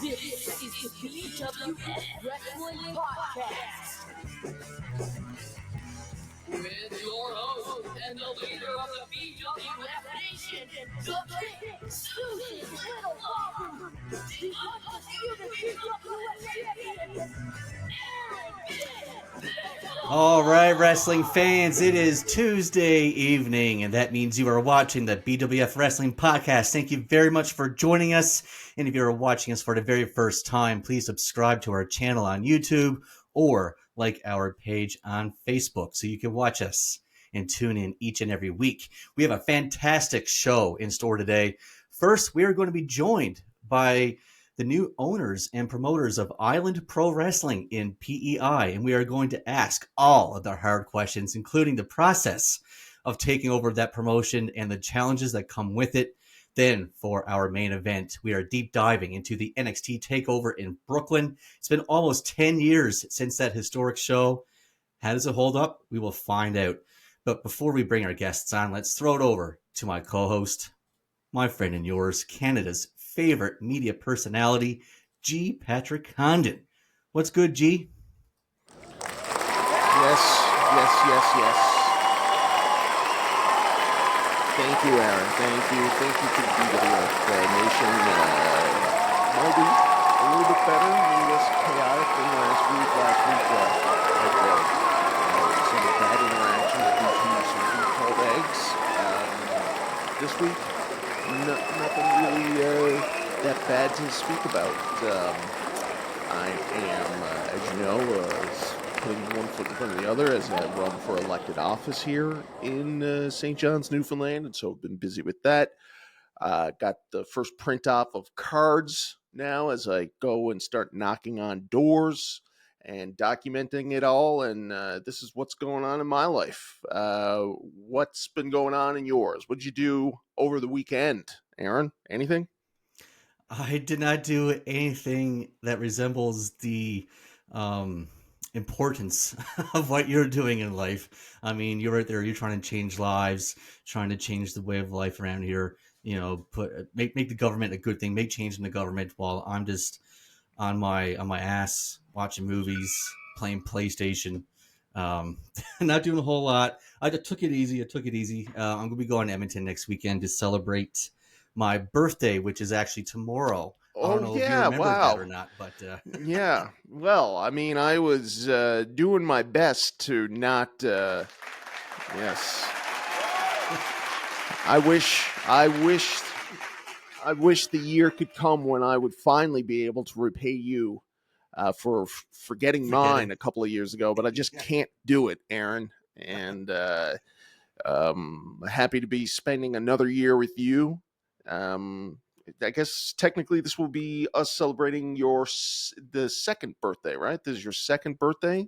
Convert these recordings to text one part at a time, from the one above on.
This is the BWF Wrestling Podcast. With your host and the leader of the BWF Nation, the big, stupid little Bobber, the undisputed BWF champion, All right, wrestling fans, it is Tuesday evening, and that means you are watching the BWF Wrestling Podcast. Thank you very much for joining us. And if you're watching us for the very first time, please subscribe to our channel on YouTube or like our page on Facebook so you can watch us and tune in each and every week. We have a fantastic show in store today. First, we are going to be joined by the new owners and promoters of Island Pro Wrestling in PEI, and we are going to ask all of the hard questions, including the process of taking over that promotion and the challenges that come with it. Then, for our main event, we are deep diving into the NXT Takeover in Brooklyn. It's been almost 10 years since that historic show. How does it hold up? We will find out. But before we bring our guests on, let's throw it over to my co-host, my friend and yours, Canada's favorite media personality, G. Patrick Condon. What's good, G? Yes. Thank you, Aaron. Thank you to the BWF Nation. Might be a little bit better, a little less chaotic than last week. Some bad interactions between some food called eggs. This week, nothing really that bad to speak about. I am, as you know, putting one foot in front of the other as I run for elected office here in St. John's, Newfoundland, and so I've been busy with that. Got the first print off of cards now as I go and start knocking on doors and documenting it all, and this is what's going on in my life. What's been going on in yours? What'd you do over the weekend, Aaron? Anything? I did not do anything that resembles the importance of what you're doing in life. I mean, you're right there. You're trying to change lives, trying to change the way of life around here. You know, make the government a good thing. Make change in the government while I'm just on my ass watching movies, playing PlayStation. Not doing a whole lot. I just took it easy. I'm gonna be going to Edmonton next weekend to celebrate my birthday, which is actually tomorrow. I don't know if you remember that or not, but yeah. Well, I mean, I was doing my best to not. Yes. I wish the year could come when I would finally be able to repay you for forgetting mine a couple of years ago, but I just can't do it, Aaron. And happy to be spending another year with you. I guess technically this will be us celebrating the second birthday, right? This is your second birthday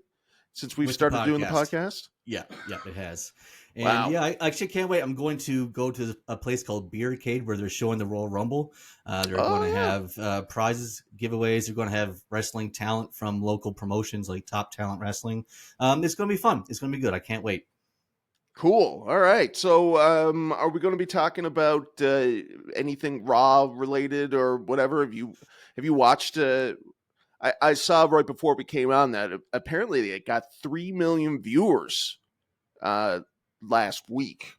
since we've started doing the podcast? Yeah, it has. And wow. Yeah, I actually can't wait. I'm going to go to a place called Beer Arcade where they're showing the Royal Rumble. They're going to have prizes, giveaways. They're going to have wrestling talent from local promotions like Top Talent Wrestling. It's going to be fun. It's going to be good. I can't wait. Cool. All right. So are we going to be talking about anything Raw related or whatever? Have you watched I saw right before we came on that apparently they got 3 million viewers last week.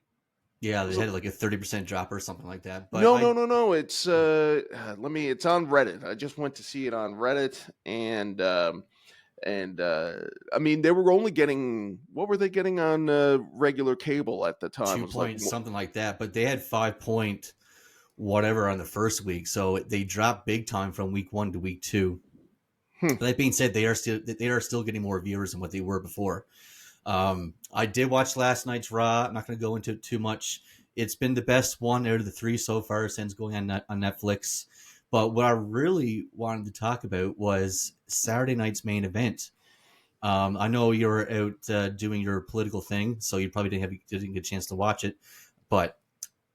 Yeah, they had like a 30% drop or something like that. But no. It's it's on Reddit. I just went to see it on Reddit, and I mean they were only getting, what were they getting on regular cable at the time? 2 point something like that, but they had 5 point whatever on the first week, so they dropped big time from week 1 to week 2. That being said, they are still getting more viewers than what they were before. I did watch last night's Raw. I'm not going to go into it too much. It's been the best one out of the 3 so far since going on Netflix. But what I really wanted to talk about was Saturday night's main event. I know you're out doing your political thing, so you probably didn't get a chance to watch it. But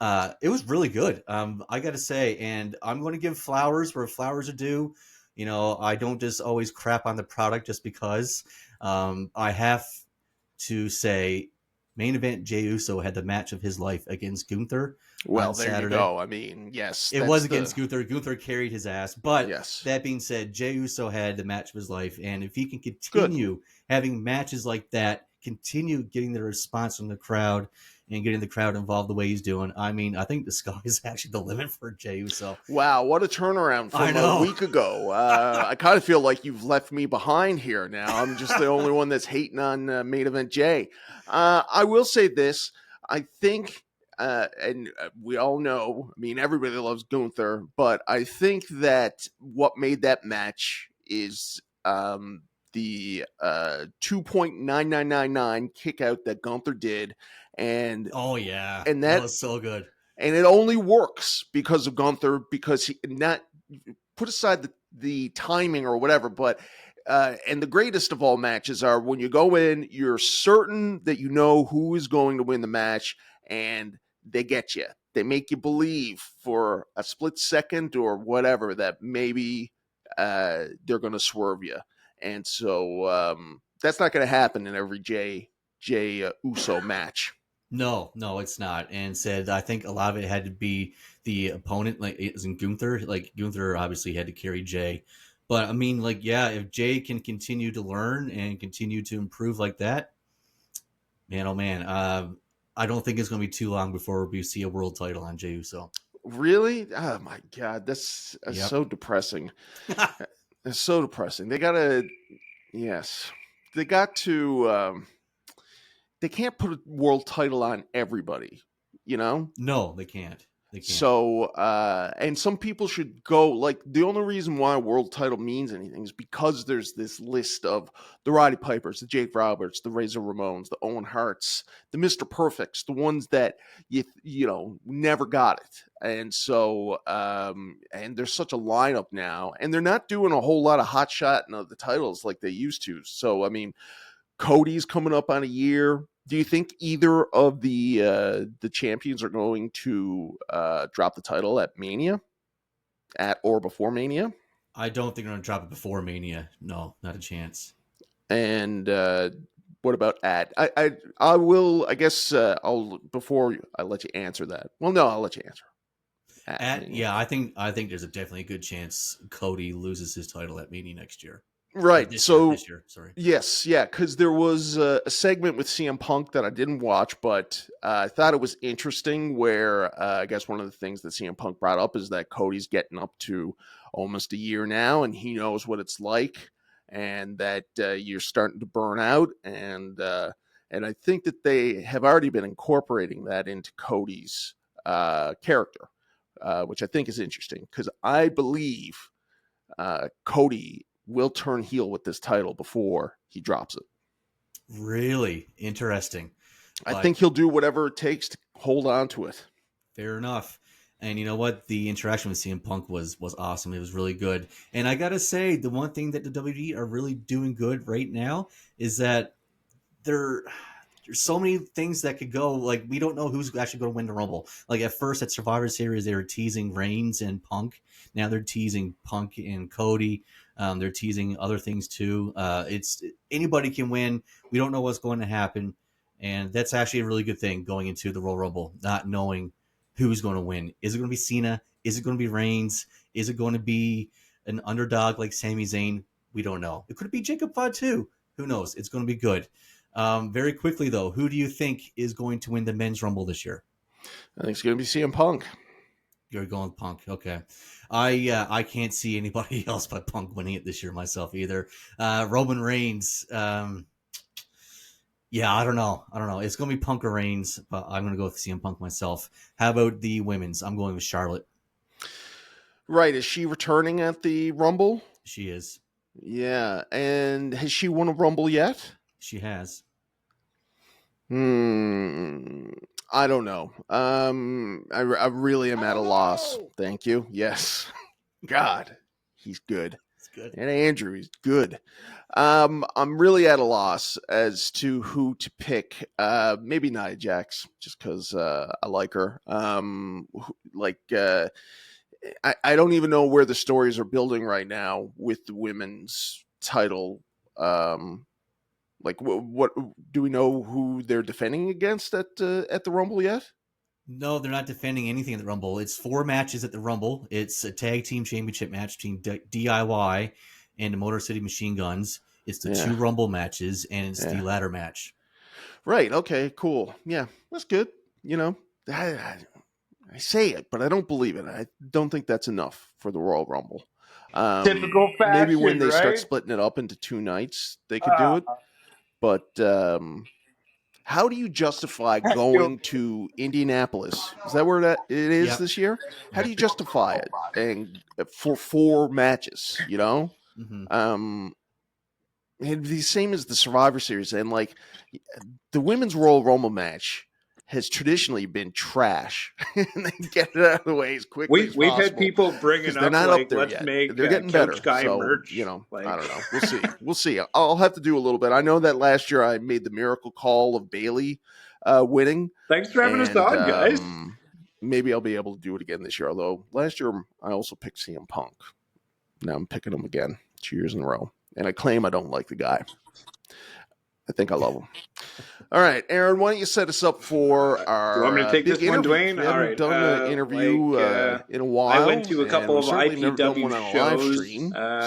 It was really good. I got to say, and I'm going to give flowers where flowers are due. You know, I don't just always crap on the product just because. I have to say, main event Jey Uso had the match of his life against Gunther Well, on there you Saturday. go. I mean, yes, It was against Gunther. Gunther carried his ass. But yes, that being said, Jey Uso had the match of his life. And if he can good. continue having matches like that, continue getting the response from the crowd and getting the crowd involved the way he's doing, I mean, I think the sky is actually the limit for Jey Uso. Wow, what a turnaround I from know. a week ago. I kind of feel like you've left me behind here now. I'm just the only one that's hating on main event Jay. I will say this. I think, and we all know, I mean, everybody loves Gunther, but I think that what made that match is the 2.9999 kick out that Gunther did. And Oh, yeah. and That that was so good. and it only works because of Gunther, because he not put aside the timing or whatever, but and the greatest of all matches are when you go in, you're certain that you know who is going to win the match, and they get you. They make you believe for a split second or whatever that maybe they're going to swerve you, and so that's not going to happen in every Jay Uso match. No, it's not. And said, I think a lot of it had to be the opponent, like it was in Gunther. Like Gunther obviously had to carry Jay. But I mean, like, yeah, if Jay can continue to learn and continue to improve like that, man, oh man, I don't think it's going to be too long before we see a world title on Jey Uso. Really? Oh my god, that's Yep. so depressing. It's so depressing. They gotta, yes, they got to. They can't put a world title on everybody, you know. No, they can't. They can't. So, and some people should go, like, the only reason why a world title means anything is because there's this list of the Roddy Pipers, the Jake Roberts, the Razor Ramones, the Owen Harts, the Mr. Perfects, the ones that you know never got it. And so, and there's such a lineup now, and they're not doing a whole lot of hot shot of the titles like they used to. So, I mean, Cody's coming up on a year. Do you think either of the champions are going to drop the title at Mania, at or before Mania? I don't think they're going to drop it before Mania. No, not a chance. And what about at? I will. I guess I'll before I let you answer that. Well, no, I'll let you answer. Yeah, I think there's definitely a good chance Cody loses his title at Mania next year. Right. This year, sorry. Yes, yeah, because there was a segment with CM Punk that I didn't watch, but I thought it was interesting where I guess one of the things that CM Punk brought up is that Cody's getting up to almost a year now, and he knows what it's like, and that you're starting to burn out, and I think that they have already been incorporating that into Cody's character, which I think is interesting because I believe Cody will turn heel with this title before he drops it. Really interesting. I think he'll do whatever it takes to hold on to it. Fair enough. And you know what? The interaction with CM Punk was awesome. It was really good. And I gotta say, the one thing that the WWE are really doing good right now is that there's so many things that could go. Like, we don't know who's actually going to win the Rumble. Like, at first at Survivor Series, they were teasing Reigns and Punk. Now they're teasing Punk and Cody. They're teasing other things too. It's anybody can win. We don't know what's going to happen, and that's actually a really good thing going into the Royal Rumble, not knowing who's going to win. Is it going to be Cena? Is it going to be Reigns? Is it going to be an underdog like Sami Zayn? We don't know. It could be Jacob Fatu. Who knows? It's going to be good. Very quickly, though, who do you think is going to win the men's Rumble this year? I think it's going to be CM Punk. You're going Punk. Okay. I can't see anybody else but Punk winning it this year myself either. Roman Reigns. Yeah, I don't know. It's going to be Punk or Reigns, but I'm going to go with CM Punk myself. How about the women's? I'm going with Charlotte. Right. Is she returning at the Rumble? She is. Yeah. And has she won a Rumble yet? She has. I don't know. I really am at a loss. Thank you. Yes. God, he's good. good. And Andrew, he's good. I'm really at a loss as to who to pick. Maybe Nia Jax, just because I like her. I don't even know where the stories are building right now with the women's title. What do we know who they're defending against at the Rumble yet? No, they're not defending anything at the Rumble. It's 4 matches at the Rumble. It's a tag team championship match between DIY and the Motor City Machine Guns. It's the 2 Rumble matches, and it's the ladder match. Right. Okay. Cool. Yeah, that's good. I say it, but I don't believe it. I don't think that's enough for the Royal Rumble. Typical fashion, maybe when they start right? splitting it up into 2 nights, they could do it. But how do you justify going to Indianapolis? Is that where it is this year? How do you justify it and for 4 matches? Mm-hmm. It'd be the same as the Survivor Series, and like the women's Royal Rumble match has traditionally been trash, and they get it out of the way as quickly as possible. We've had people bringing up, they're not like, up there let's yet. make They're getting better. Guy so, merch. I don't know. We'll see. We'll see. I'll have to do a little bit. I know that last year I made the miracle call of Bayley winning. Thanks for having us on, guys. Maybe I'll be able to do it again this year. Although last year I also picked CM Punk. Now I'm picking him again 2 years in a row. And I claim I don't like the guy. I think I love him. All right, Aaron, why don't you set us up for our you want me to take big this one, interview? Dwayne? We haven't done an interview in a while. I went to a couple of IPW shows.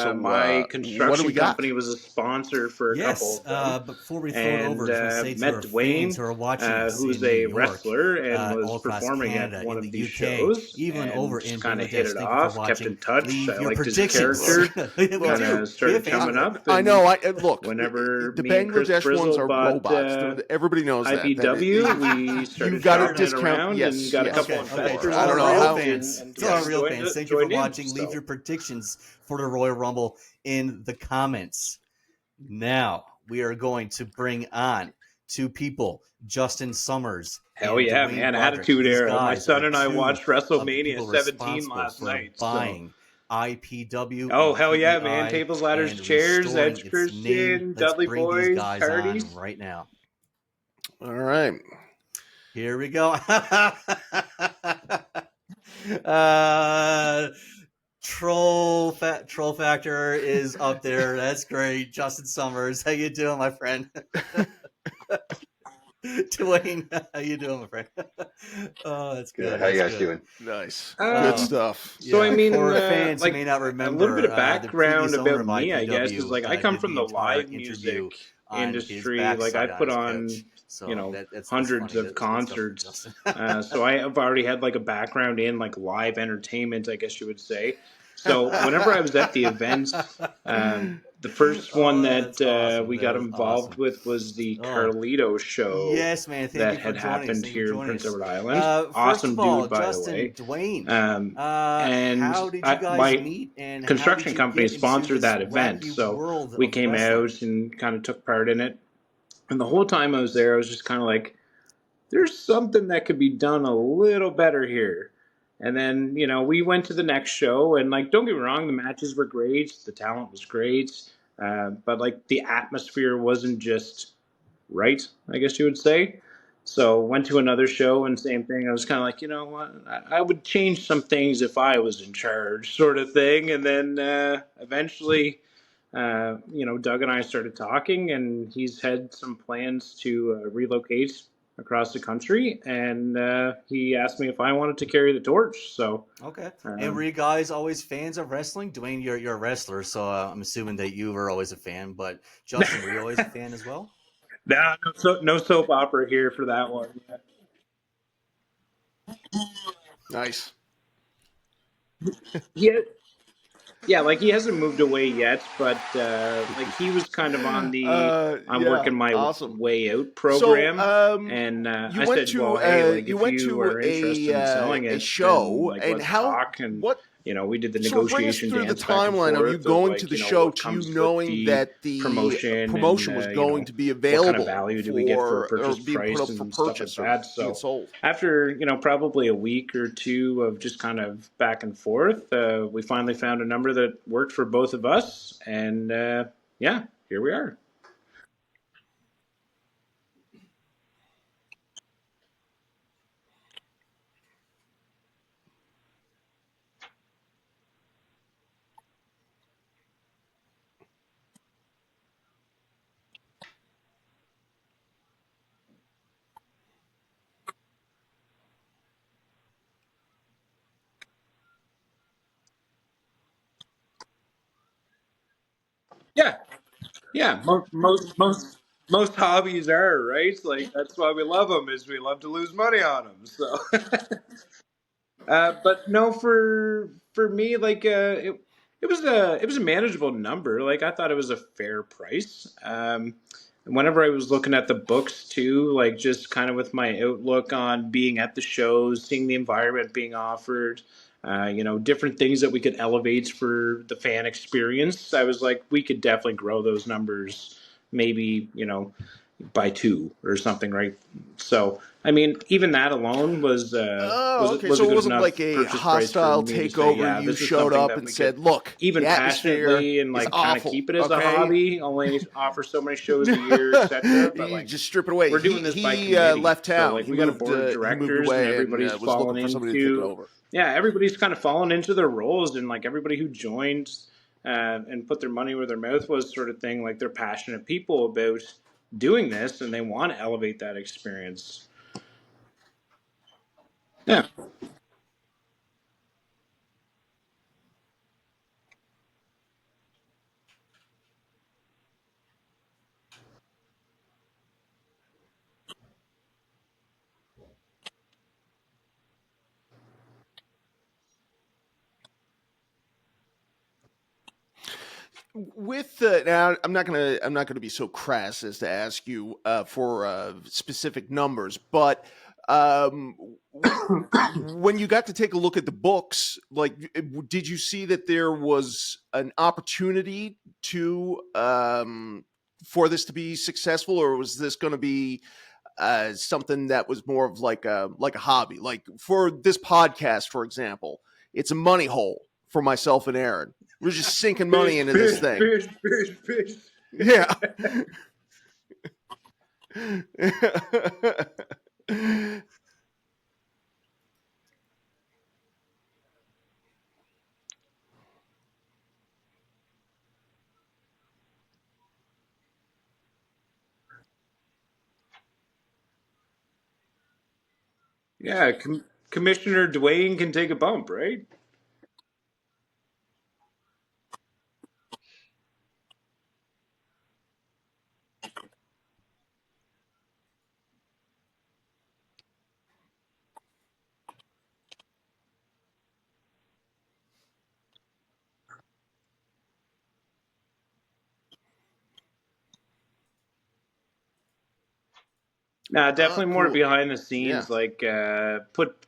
So, my construction company was a sponsor for a couple of them. But before we throw it over, just want to say to met our Dwayne, fans who are watching us who's in a New York, wrestler and all was across performing Canada, at one in of the these UK, shows. even over in kind of Bangladesh. hit it Thank off, you for kept watching. in touch. Leave I your liked his predictions. character. Kind of started coming up. I know. Look, whenever the me and Chris Bangladesh ones Frizzle are bought robots. Everybody knows that. IPW, we started shopping it around and got a couple investors. I don't know how fans. To our real fans, thank you for watching. Leave your predictions for the Royal Rumble in the comments. Now we are going to bring on 2 people, Justin Summers. Hell yeah, Dwayne man! Broderick. Attitude Era. My son and I 2 watched WrestleMania of the 17 last night. Buying IPW. Oh, hell yeah, PEI, man. Tables, ladders, and chairs, Edge its Christian, name. Let's Dudley bring Boys, these guys Hardys. on right now. All right. Here we go. Troll Factor is up there. That's great. Justin Summers, how you doing, my friend? Dwayne, how you doing, my friend? Oh, that's good. How you guys doing? Nice. Good stuff. So, I mean, for fans like, who may not remember, a little bit of background about me, IPW, I guess, is like I come from the live music industry. Like I put on, hundreds of concerts. So I have already had like a background in like live entertainment, I guess you would say. So whenever I was at the events, the first one that we got involved with was the Carlito show. Yes, man. That had happened here in Prince Edward Island. Awesome dude, by the way. Dwayne, and how did you guys my meet? And construction company sponsored that event, so we came out and kind of took part in it. And the whole time I was there, I was just kind of like, "There's something that could be done a little better here." And then, we went to the next show, and like, don't get me wrong, the matches were great, the talent was great, but like the atmosphere wasn't just right, I guess you would say. So went to another show, and same thing. I was kind of like, you know what, I would change some things if I was in charge, sort of thing. And then eventually, Doug and I started talking, and he's had some plans to relocate across the country, and he asked me if I wanted to carry the torch. So okay. And were you guys always fans of wrestling? Dwayne, you're a wrestler, so I'm assuming that you were always a fan. But Justin, were you always a fan as well? No soap opera here for that one. Nice. Yeah, like he hasn't moved away yet, but like he was kind of on the I'm working my way out program. So, and I said, well, hey, like, you if went you to are interested in selling it, show, then, like, and let's how? talk. And what we did the So bring us negotiation through the dance back and timeline of you forth going like, to the show what to you comes with knowing the that the promotion was and, going to be what kind of available value do we get for or purchase being put price up for and stuff like purchase or that. being So sold. after, probably a week or two of just kind of back and forth, we finally found a number that worked for both of us. And yeah, here we are. Yeah. Yeah, most hobbies are, right? Like that's why we love them, is we love to lose money on them. So but no, for me, like it was a manageable number. Like I thought it was a fair price. And whenever I was looking at the books too, like just kind of with my outlook on being at the shows, seeing the environment being offered, different things that we could elevate for the fan experience, I was like, we could definitely grow those numbers, maybe by two or something, right? So, I mean, even that alone was Oh, okay. was a So it good wasn't like enough a purchase price for hostile me to say, takeover. yeah, You this is showed something up that and we could said, "Look, even the atmosphere passionately and is like kind of awful." keep it as a Okay, hobby, only offer so many shows a year, etc. But you like just strip it away. we're doing this by He committee, left so town. like we got a board of He moved directors and away and everybody's was looking fallen for somebody to take it into, over. yeah, everybody's kind of fallen into their roles, and like everybody who joined and put their money where their mouth was, sort of thing. Like they're passionate people about doing this, and they want to elevate that experience. Yeah. With now, I'm not gonna be so crass as to ask you for specific numbers, but um, when you got to take a look at the books, like, did you see that there was an opportunity to for this to be successful, or was this going to be something that was more of like a hobby? Like for this podcast, for example, it's a money hole for myself and Aaron. We're just sinking money Fish, into this fish, thing. fish, fish, fish. Yeah. Yeah, Commissioner Dwayne can take a bump, right? Definitely more Cool. behind the Yeah. scenes. Like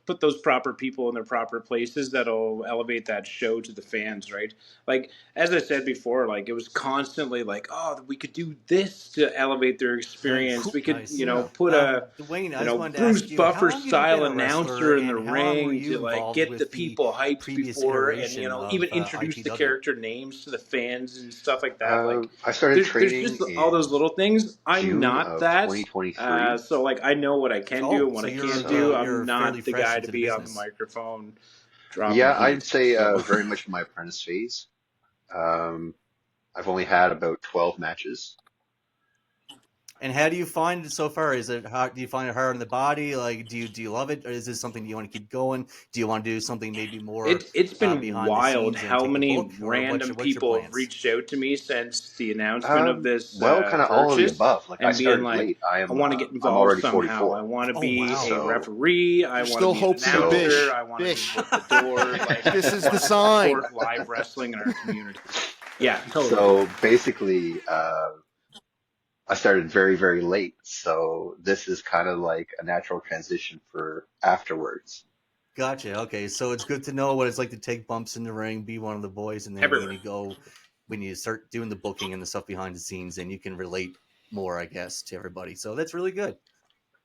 put those proper people in their proper places that'll elevate that show to the fans, right? Like as I said before, like it was constantly like, oh, we could do this to elevate their Nice, experience. We could, nice. Yeah. put a Dwayne, I just wanted to Bruce ask you, how Buffer long have you been style a wrestler, announcer in the and how long were ring you to like involved get the with the people hyped previous before, and iteration even of introduce the IPW? character names to the fans and stuff like that. Like I started there's training just all those in little things. I'm June not of that. 2023. So like I know what I can do Oh, and what so I can't do. So I'm you're fairly not the fresh guy to into the be on the business. microphone dropping yeah, I'd heat. say So very much my apprentice phase. Um, I've only had about 12 matches. And how do you find it so far? Is it hard? Do you find it hard on the body? Like, do you love it, or is this something you want to keep going? Do you want to do something maybe more it's been behind the wild scenes and how take the many book, or random what's your people have plans? reached out to me since the announcement of this Well, kind of all of the purchase, above. Like I and being started like, late. I want to get I'm involved already somehow. I 44. want to Oh be wow! a So, referee. I There's want to still be an hope for you, so announcer. Bish. I want to be Bish. at the door. Like I This just is the want to sign. support live wrestling in our community. Yeah, totally. so basically, I started very, very late. So this is kind of like a natural transition for afterwards. Gotcha. Okay, so it's good to know what it's like to take bumps in the ring, be one of the boys, and then when you go, when you start doing the booking and the stuff behind the scenes, then you can relate more, I guess, to everybody. So that's really good.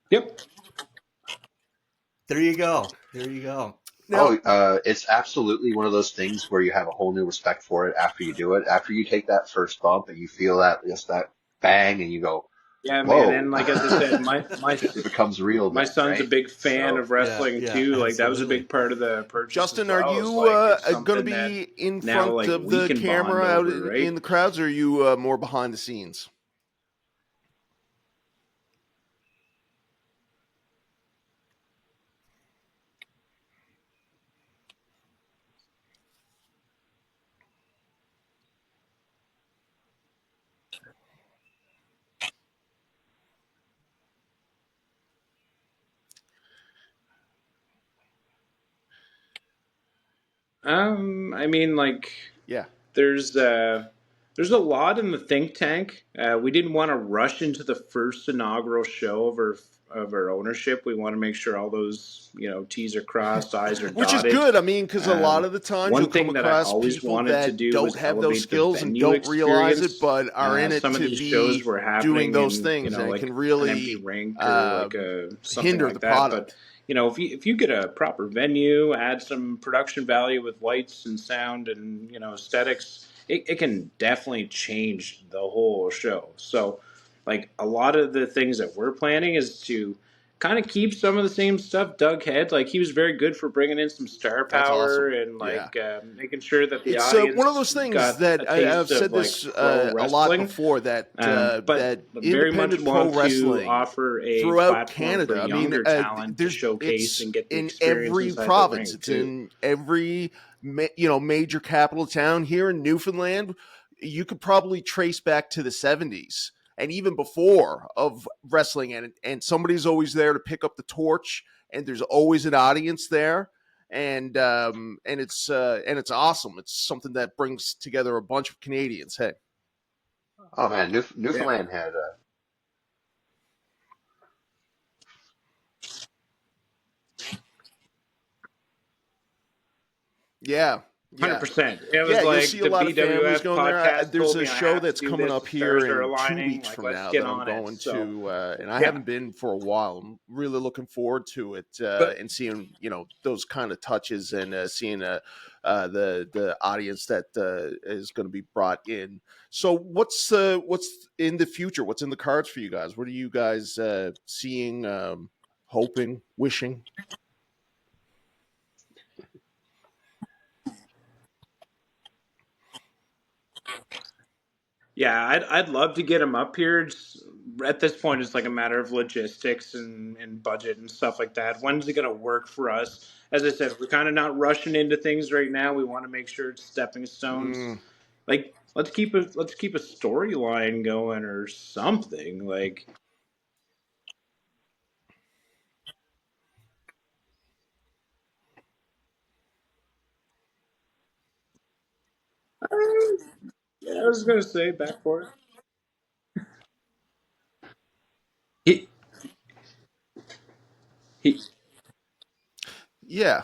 Yep. There you go. There you go. Now, it's absolutely one of those things where you have a whole new respect for it after you do it. After you take that first bump and you feel that just that bang, and you go, Yeah, man, "Whoa!" and like as I said, It becomes real my then, son's a right? big fan So, of wrestling too. Like that was a absolutely. big part of the purchase as Justin, are well. It's you like it's going to something that be in now front like of we the can bond camera out over, right? in the crowds, or are you more behind the scenes? I mean, like Yeah. there's there's a lot in the think tank. We didn't want to rush into the first inaugural show of our ownership. We want to make sure all those T's are crossed, I's are Which is dotted. good. I mean, because a lot Um, of the times you'll one come thing that I across always people wanted to that do don't was have those elevate the skills and venue don't realize it, experience. but are in it Some of to these shows be were doing happening those in things, and it like can an empty really rink or like a something hinder the like that. But product. if you get a proper venue, add some production value with lights and sound and aesthetics, it can definitely change the whole show. So, like a lot of the things that we're planning is to kind of keep some of the same stuff Doug had. Like he was very good for bringing in some star That's power awesome. and Yeah. like making sure that the It's one of those audience things got a that I've taste of said like this pro a lot wrestling. before, that But that very much independent pro want to wrestling offer a throughout platform for Canada. I mean, younger talent to there's showcase it's and get the in experience every inside the province. ring It's too. in every major capital town. Here in Newfoundland, you could probably trace back to the 70s and even before of wrestling, and somebody's always there to pick up the torch, and there's always an audience there. And it's awesome. It's something that brings together a bunch of Canadians. Hey. oh man, Yeah. Newfoundland had Yeah, yeah, 100%. It was yeah. You'll like see a the lot of families BWF going there. podcast There's told a me I show have to that's do coming this. up The here stars are in 2 aligning. weeks Like, from let's now get that I'm on it. going So, to, and I yeah. haven't been for a while. I'm really looking forward to it, But and seeing those kind of touches, and seeing the audience that is going to be brought in. So what's in the future? What's in the cards for you guys? What are you guys seeing, hoping, wishing? yeah, I'd love to get him up here. At this point, it's like a matter of logistics and budget and stuff like that. When's it going to work for us? As I said, we're kind of not rushing into things right now. We want to make sure it's stepping stones. Mm, Like, let's keep a storyline going or something. Like, yeah, I was going to say back for it. He, he, yeah.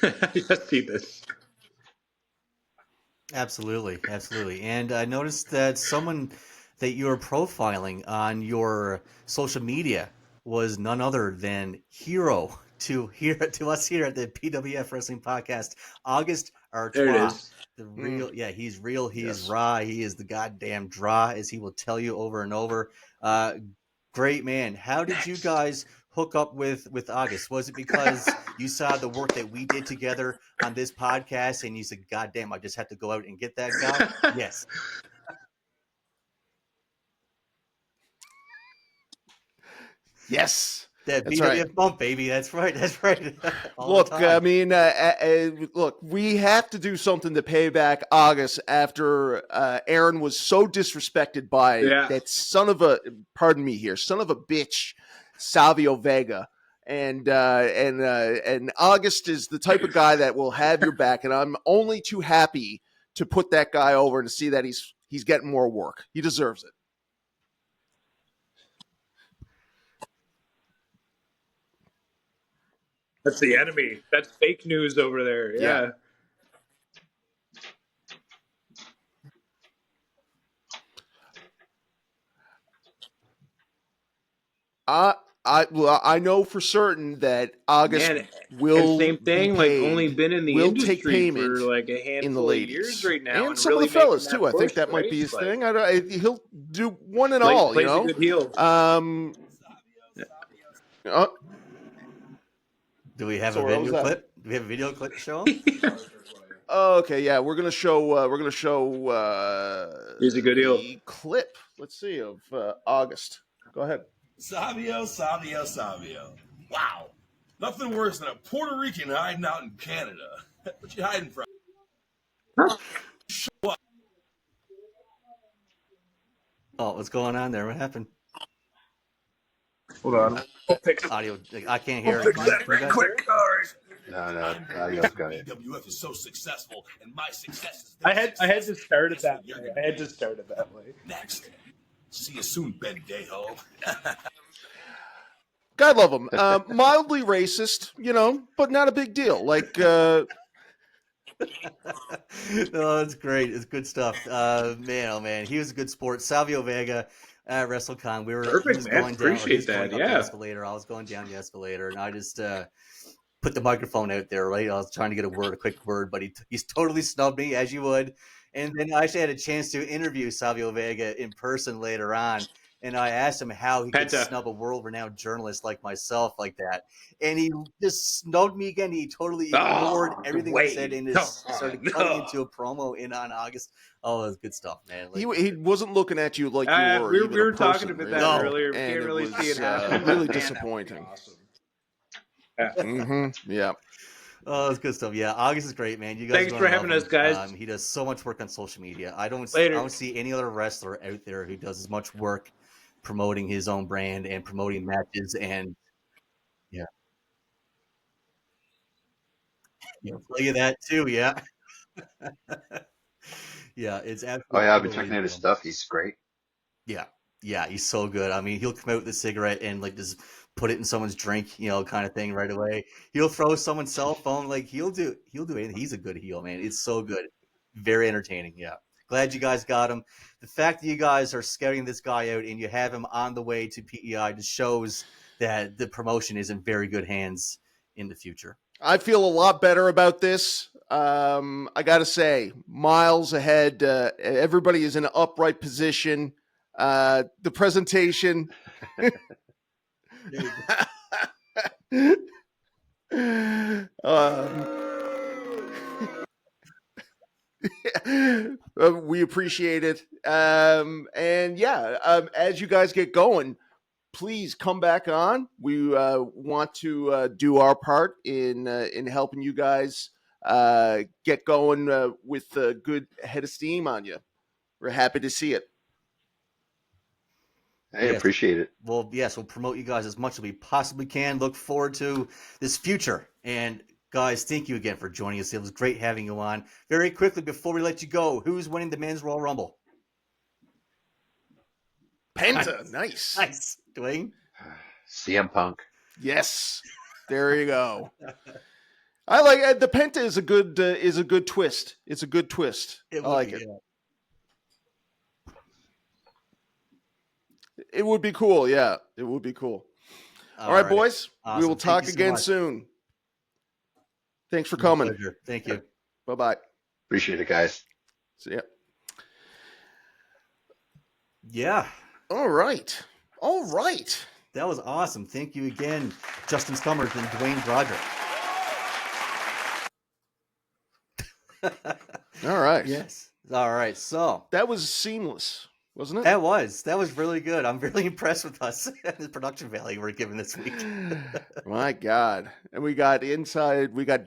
I see this. Absolutely, absolutely. And I noticed that someone that you were profiling on your social media was none other than Hero to us here at the PWF Wrestling Podcast, August There it Artois. is. The Mm, real, yeah, he's real, he is yes. raw, he is the goddamn draw, as he will tell you over and over. Uh, Great man. How did you Nice. guys hook up with August? Was it because you saw the work that we did together on this podcast and you said, God damn, I just have to go out and get that guy? Yes. Yes. That That's right. BWF bump, baby. That's right. That's right. All the Look, I time. mean, look, we have to do something to pay back August after Aaron was so disrespected by Yeah. that son of a, pardon me here, son of a bitch, Savio Vega. And August is the type of guy that will have your back, and I'm only too happy to put that guy over and to see that he's getting more work. He deserves it. That's the enemy. That's fake news over there. Yeah. I know for certain that August will same thing. be Like paid, only been in the will industry take payment for like a in the handful of ladies years right now, and some really of the fellas making too. that I think push, that might right? be his Like, thing. He'll do one and all. plays a good heel. Do we have a video clip? Do we have a video clip to show him? Okay, yeah, we're gonna show. He's a good heel. The clip. Let's see of August. Go ahead. Savio. Wow, nothing worse than a Puerto Rican hiding out in Canada. What you hiding from? Oh, what's going on there? What happened? Hold on. Audio. I can't hear We'll it. fix that right quick. All right. No, audio's got it. BWF is so successful, and my success is. I had to start it that way. Next. See you soon, Bendejo. God love him. Mildly racist, but not a big deal. Like, no, it's great. It's good stuff. Man, oh man, he was a good sport. Salvio Vega at WrestleCon. Perfect, man. Appreciate that. The escalator. I was going down the escalator, and I just put the microphone out there. Right, I was trying to get a quick word, but he's totally snubbed me, as you would. And then I actually had a chance to interview Salvio Vega in person later on. And I asked him how he could snub a world-renowned journalist like myself like that. And he just snubbed me again. He totally ignored everything I said and just started cutting into a promo in on August. Oh, it was good stuff, man. Like, he wasn't looking at you like you were. We were talking about that earlier. We can't really see it happen. Really disappointing. Awesome. Yeah. Oh, it's good stuff. Yeah, August is great, man. You guys. Thanks for having us, guys. He does so much work on social media. I don't see any other wrestler out there who does as much work promoting his own brand and promoting matches and I'll tell you that too. Yeah. Yeah, it's absolutely. Oh yeah, I've been checking out his stuff. He's great. Yeah, he's so good. I mean, he'll come out with a cigarette and like just put it in someone's drink, kind of thing right away. He'll throw someone's cell phone. Like he'll do anything. He's a good heel, man. It's so good, very entertaining. Yeah, glad you guys got him. The fact that you guys are scouting this guy out and you have him on the way to PEI just shows that the promotion is in very good hands in the future. I feel a lot better about this. I got to say, miles ahead. Everybody is in an upright position. The presentation. We appreciate it. As you guys get going, please come back on. We want to do our part in helping you guys get going with a good head of steam on you. We're happy to see it. I appreciate it. Well, yes, we'll promote you guys as much as we possibly can. Look forward to this future. And guys, thank you again for joining us. It was great having you on. Very quickly, before we let you go, who's winning the Men's Royal Rumble? Penta, nice. Dwayne? CM Punk. Yes, there you go. I like the Penta is a good twist. It's a good twist. I like it. Yeah. It would be cool. Yeah, it would be cool. All right, boys. Awesome. We will talk again soon. Thanks for coming. Pleasure. Thank you. Bye-bye. Appreciate it, guys. See ya. Yeah. All right. That was awesome. Thank you again, Justin Summers and Dwayne Broderick. All right. Yes. All right. So that was seamless, wasn't it? That was really good. I'm really impressed with us and the production value we're given this week. My God. And we got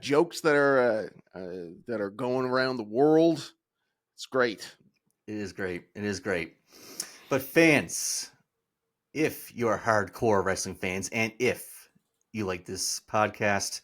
jokes that are going around the world. It's great. It is great. But fans, if you're hardcore wrestling fans and if you like this podcast,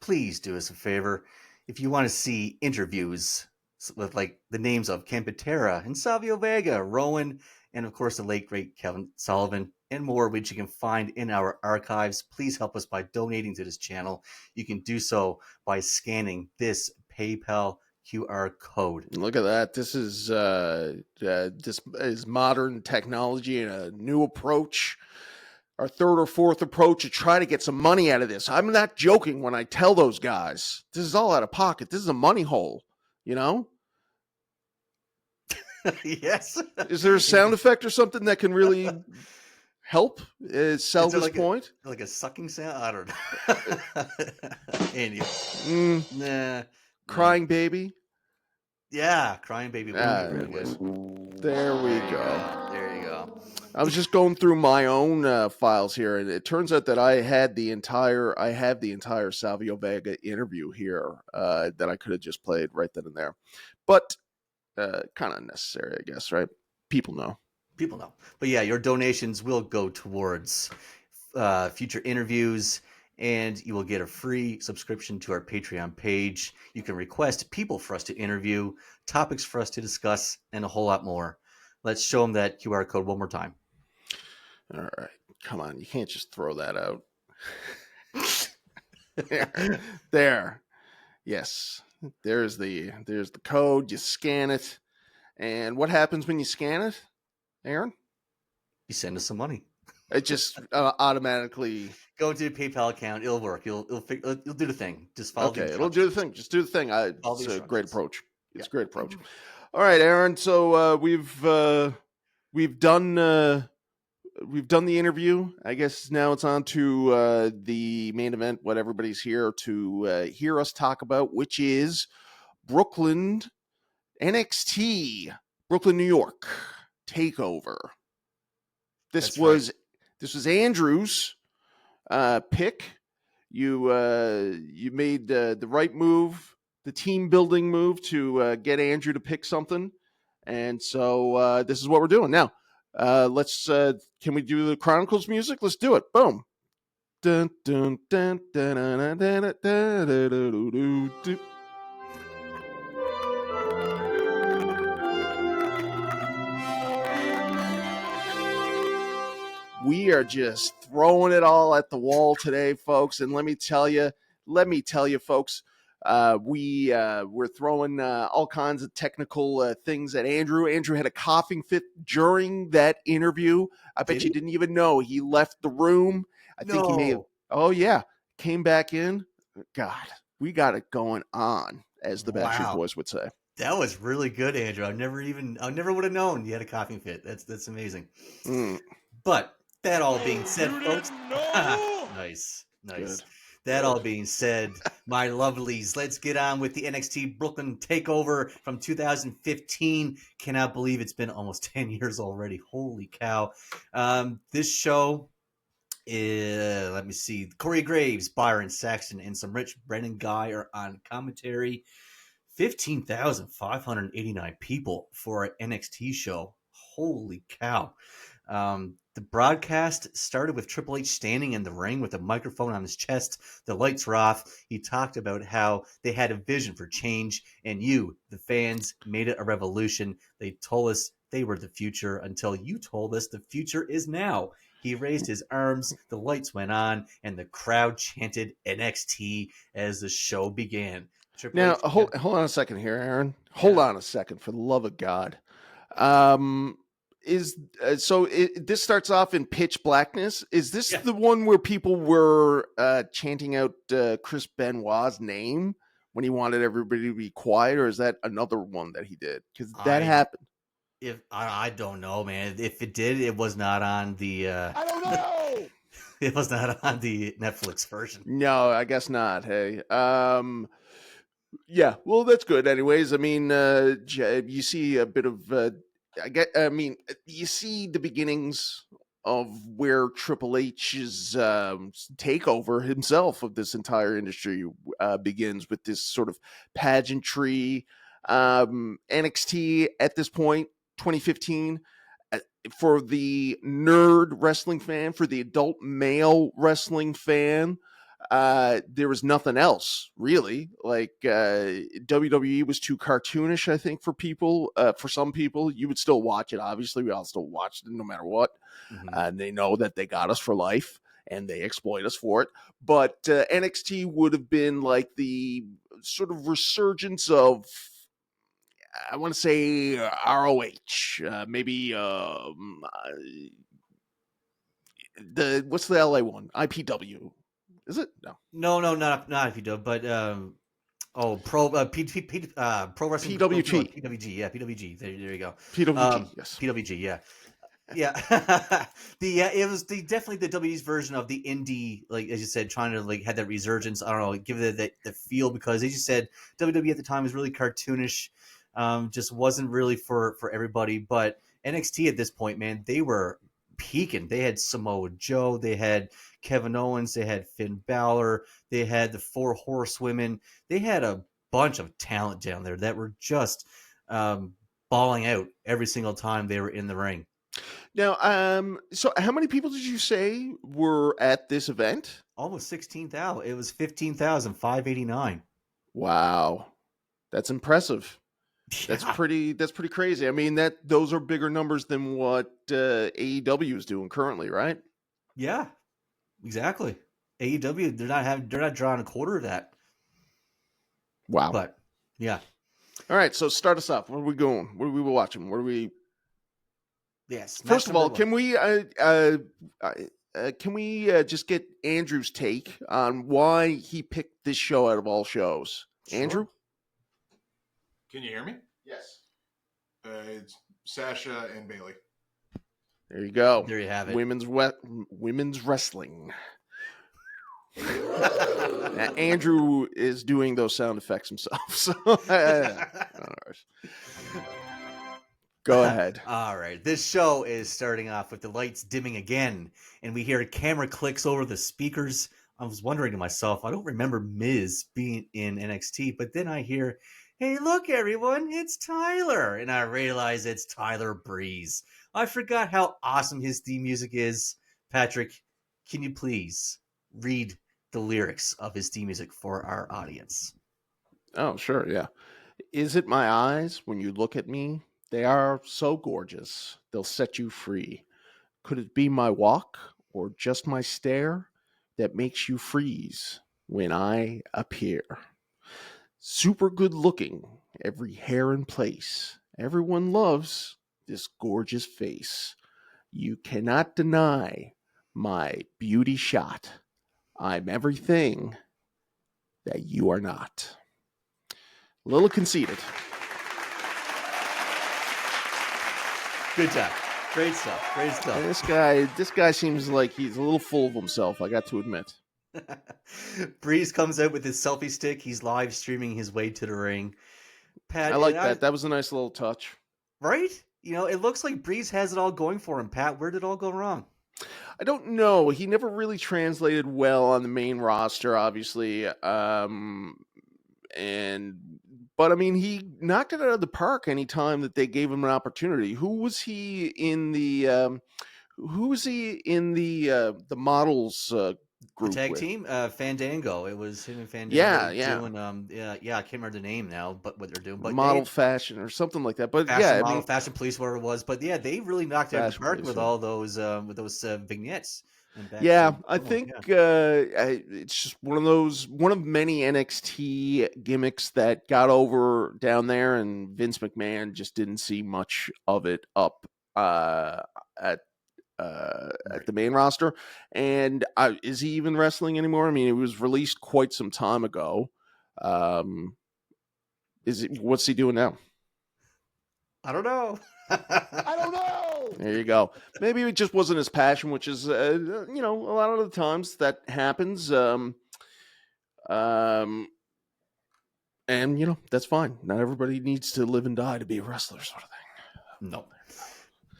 please do us a favor. If you want to see interviews, with like the names of Ken Patera and Savio Vega, Rowan, and of course the late great Kevin Sullivan, and more, which you can find in our archives. Please help us by donating to this channel. You can do so by scanning this PayPal QR code. Look at that. This is modern technology and a new approach. Our third or fourth approach to try to get some money out of this. I'm not joking when I tell those guys this is all out of pocket. This is a money hole, you know? Yes. Is there a sound effect or something that can really help sell this point? Like a sucking sound? I don't know. Anyway. Nah. Crying baby? Yeah, crying baby. Really good. There we go. There you go. I was just going through my own files here, and it turns out that I have the entire Savio Vega interview here that I could have just played right then and there. But kind of unnecessary, I guess, right? People know. But yeah, your donations will go towards future interviews, and you will get a free subscription to our Patreon page. You can request people for us to interview, topics for us to discuss, and a whole lot more. Let's show them that QR code one more time. All right. Come on. You can't just throw that out. There. Yes. There's the code. You scan it. And what happens when you scan it, Aaron? You send us some money. It just automatically go to your PayPal account. It'll work. You'll do the thing. Just follow. Okay, it'll do the thing. Just do the thing. It's a great approach. It's a great approach. All right, Aaron. So we've done the interview. I guess now it's on to the main event. What everybody's here to hear us talk about, which is Brooklyn NXT Brooklyn, New York Takeover. This was Andrew's pick. You made the right move, the team building move to get Andrew to pick something, and so this is what we're doing now. Let's can we do the Chronicles music? Let's do it. Boom. Dun, dun, dun, dun, dun, dun, dun, dun, dun, dun, dun. We are just throwing it all at the wall today, folks. And let me tell you, folks, we're throwing all kinds of technical things at Andrew. Andrew had a coughing fit during that interview. I bet you didn't even know. He left the room. I think he may have. Oh, yeah. Came back in. God, we got it going on, as the Backstreet Boys would say. That was really good, Andrew. I never would have known you had a coughing fit. That's amazing. But that all being said, folks, nice. Good. That all being said, my lovelies, let's get on with the NXT Brooklyn Takeover from 2015. Cannot believe it's been almost 10 years already. Holy cow. This show, let me see. Corey Graves, Byron Saxton, and some Rich Brennan guy are on commentary. 15,589 people for an NXT show. Holy cow. The broadcast started with Triple H standing in the ring with a microphone on his chest. The lights were off. He talked about how they had a vision for change, and you, the fans, made it a revolution. They told us they were the future until you told us the future is now. He raised his arms, the lights went on, and the crowd chanted NXT as the show began. Now, hold on a second here, Aaron. Hold on a second, for the love of God. This starts off in pitch blackness. Is this the one where people were chanting out Chris Benoit's name when he wanted everybody to be quiet, or is that another one that he did? Because that happened. If I don't know, man. If it did, it was not on the. I don't know. It was not on the Netflix version. No, I guess not. Hey. Yeah. Well, that's good. Anyways, I mean, you see a bit of. You see the beginnings of where Triple H's takeover himself of this entire industry begins with this sort of pageantry. NXT at this point, 2015, for the nerd wrestling fan, for the adult male wrestling fan, there was nothing else really. Like WWE was too cartoonish, I think, for people. For some people, you would still watch it. Obviously, we all still watched it no matter what. And they know that they got us for life and they exploit us for it. But NXT would have been like the sort of resurgence of, I want to say, ROH, maybe what's the LA one? IPW. Is it? No, not IPW, but pro wrestling PWG. PWG, yeah, PWG. There you go. PWG, yes. PWG, yeah. Yeah. It was definitely the WWE's version of the indie, like as you said, trying to like have that resurgence. I don't know, give it the feel, because as you said, WWE at the time was really cartoonish, just wasn't really for everybody. But NXT at this point, man, they were peaking. They had Samoa Joe, they had Kevin Owens, they had Finn Balor, they had the Four Horsewomen, they had a bunch of talent down there that were just balling out every single time they were in the ring. Now, so how many people did you say were at this event? Almost 16,000. It was 15,589. Wow, that's impressive. Yeah. That's pretty crazy. I mean, those are bigger numbers than what AEW is doing currently, right? Yeah, exactly. AEW, they're not drawing a quarter of that. Wow. But yeah. All right, so start us off. Where are we going? What are we watching? What are we? Yes. First of all, can we just get Andrew's take on why he picked this show out of all shows? Sure. Andrew? Can you hear me? Yes. It's Sasha and Bailey. There you go. There you have it. Women's wrestling. Now, Andrew is doing those sound effects himself. So go ahead. All right. This show is starting off with the lights dimming again, and we hear camera clicks over the speakers. I was wondering to myself, I don't remember Miz being in NXT, but then I hear, "Hey, look, everyone, it's Tyler." And I realize it's Tyler Breeze. I forgot how awesome his theme music is. Patrick, can you please read the lyrics of his theme music for our audience? Oh, sure, yeah. Is it my eyes when you look at me? They are so gorgeous, they'll set you free. Could it be my walk or just my stare that makes you freeze when I appear? Super good looking, every hair in place. Everyone loves this gorgeous face. You cannot deny my beauty shot. I'm everything that you are not. A little conceited. Good job. Great stuff. Great stuff. This guy seems like he's a little full of himself, I got to admit. Breeze comes out with his selfie stick. He's live streaming his way to the ring. Pat, I like that. That was a nice little touch. Right? You know, it looks like Breeze has it all going for him. Pat, where did it all go wrong? I don't know. He never really translated well on the main roster, obviously. But I mean, he knocked it out of the park anytime that they gave him an opportunity. Who was he in the models group? The tag with? team, Fandango. It was him and Fandango. Yeah. Doing, I can't remember the name now, but what they're doing. But model fashion or something like that. But model fashion police, whatever it was. But yeah, they really knocked it out of the park with all those vignettes. Yeah, I think it's just one of many NXT gimmicks that got over down there, and Vince McMahon just didn't see much of it up at the main roster. And is he even wrestling anymore? I mean, it was released quite some time ago. What's he doing now? I don't know. I don't know. There you go. Maybe it just wasn't his passion, which is, a lot of the times that happens. And that's fine. Not everybody needs to live and die to be a wrestler, sort of thing. No.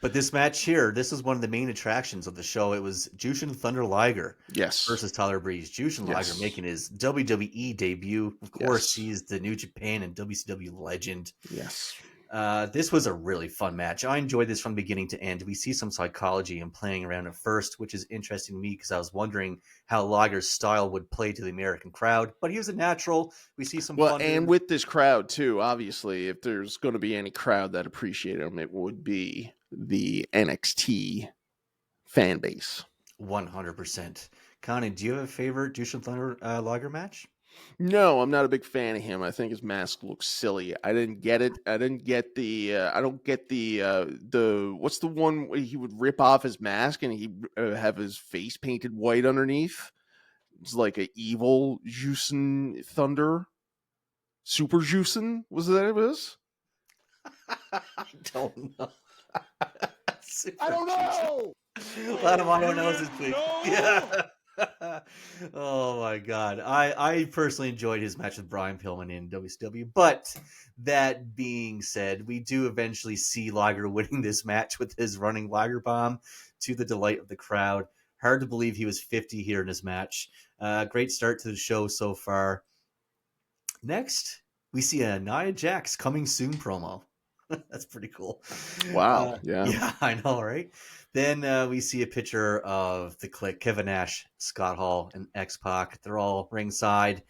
But this match here, this is one of the main attractions of the show. It was Jushin Thunder Liger versus Tyler Breeze. Jushin Liger making his WWE debut. Of course, he's the New Japan and WCW legend. Yes. This was a really fun match. I enjoyed this from beginning to end. We see some psychology and playing around at first, which is interesting to me because I was wondering how Liger's style would play to the American crowd. But he was a natural. We see some Well, fun. and with this crowd too, obviously, if there's going to be any crowd that appreciated him, it would be the NXT fan base. 100%. Connie, do you have a favorite Jushin Thunder Liger match? No, I'm not a big fan of him. I think his mask looks silly. I didn't get it. I didn't get the. I don't get the. What's the one where he would rip off his mask and he have his face painted white underneath? It's like an evil Jushin Thunder. Super Jushin, was that it was? I don't know. I don't know. A lot of I don't know this week. Yeah. Oh my god. I personally enjoyed his match with Brian Pillman in WCW, but that being said, we do eventually see Liger winning this match with his running Liger bomb to the delight of the crowd. Hard to believe he was 50 here in his match. Great start to the show so far. Next, we see a Nia Jax coming soon promo. That's pretty cool. Wow. Yeah. Yeah, I know, right? Then we see a picture of the Clique, Kevin Nash, Scott Hall, and X-Pac. They're all ringside.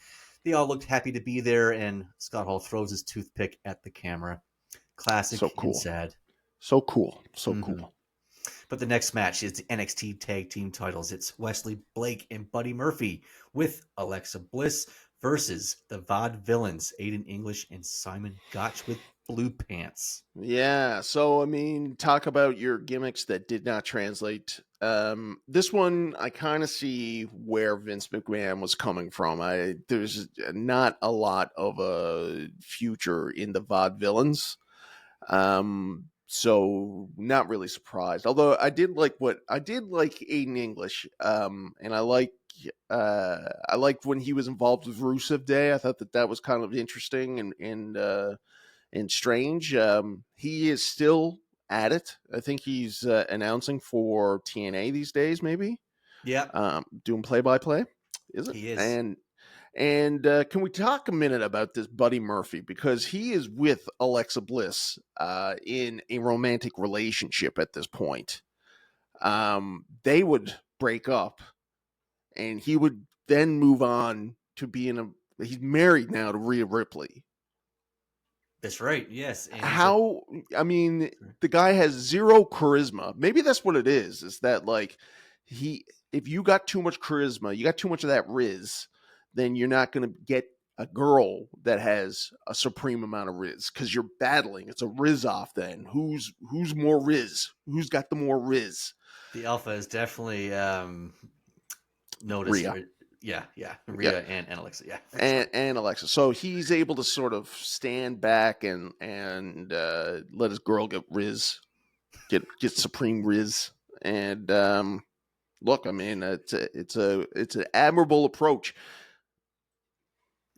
They all looked happy to be there, and Scott Hall throws his toothpick at the camera. Classic So cool. and sad. So cool. So cool. But the next match is the NXT Tag Team titles. It's Wesley Blake and Buddy Murphy with Alexa Bliss versus the Vaudevillains, Aiden English and Simon Gotch with Blue Pants. Yeah. So, I mean, talk about your gimmicks that did not translate. This one, I kind of see where Vince McMahon was coming from. There's not a lot of a future in the Vaudevillains. So not really surprised. Although I did like Aiden English. And I liked when he was involved with Rusev Day. I thought that was kind of interesting and strange. He is still at it. I think he's announcing for TNA these days, maybe. Yeah. Doing play-by-play. Is it? He is. And can we talk a minute about this Buddy Murphy? Because he is with Alexa Bliss in a romantic relationship at this point. They would break up, and he would then move on to being he's married now to Rhea Ripley. That's right, yes. And I mean, the guy has zero charisma. Maybe that's what it is that, like, if you got too much charisma, you got too much of that Riz, then you're not going to get a girl that has a supreme amount of Riz because you're battling. It's a Riz off then. Who's more Riz? Who's got the more Riz? The Alpha is definitely noticed. Rhea. Yeah. Rhea and Alexa, yeah. And Alexa. So he's able to sort of stand back and let his girl get Riz, get supreme Riz. And look, I mean, it's an admirable approach.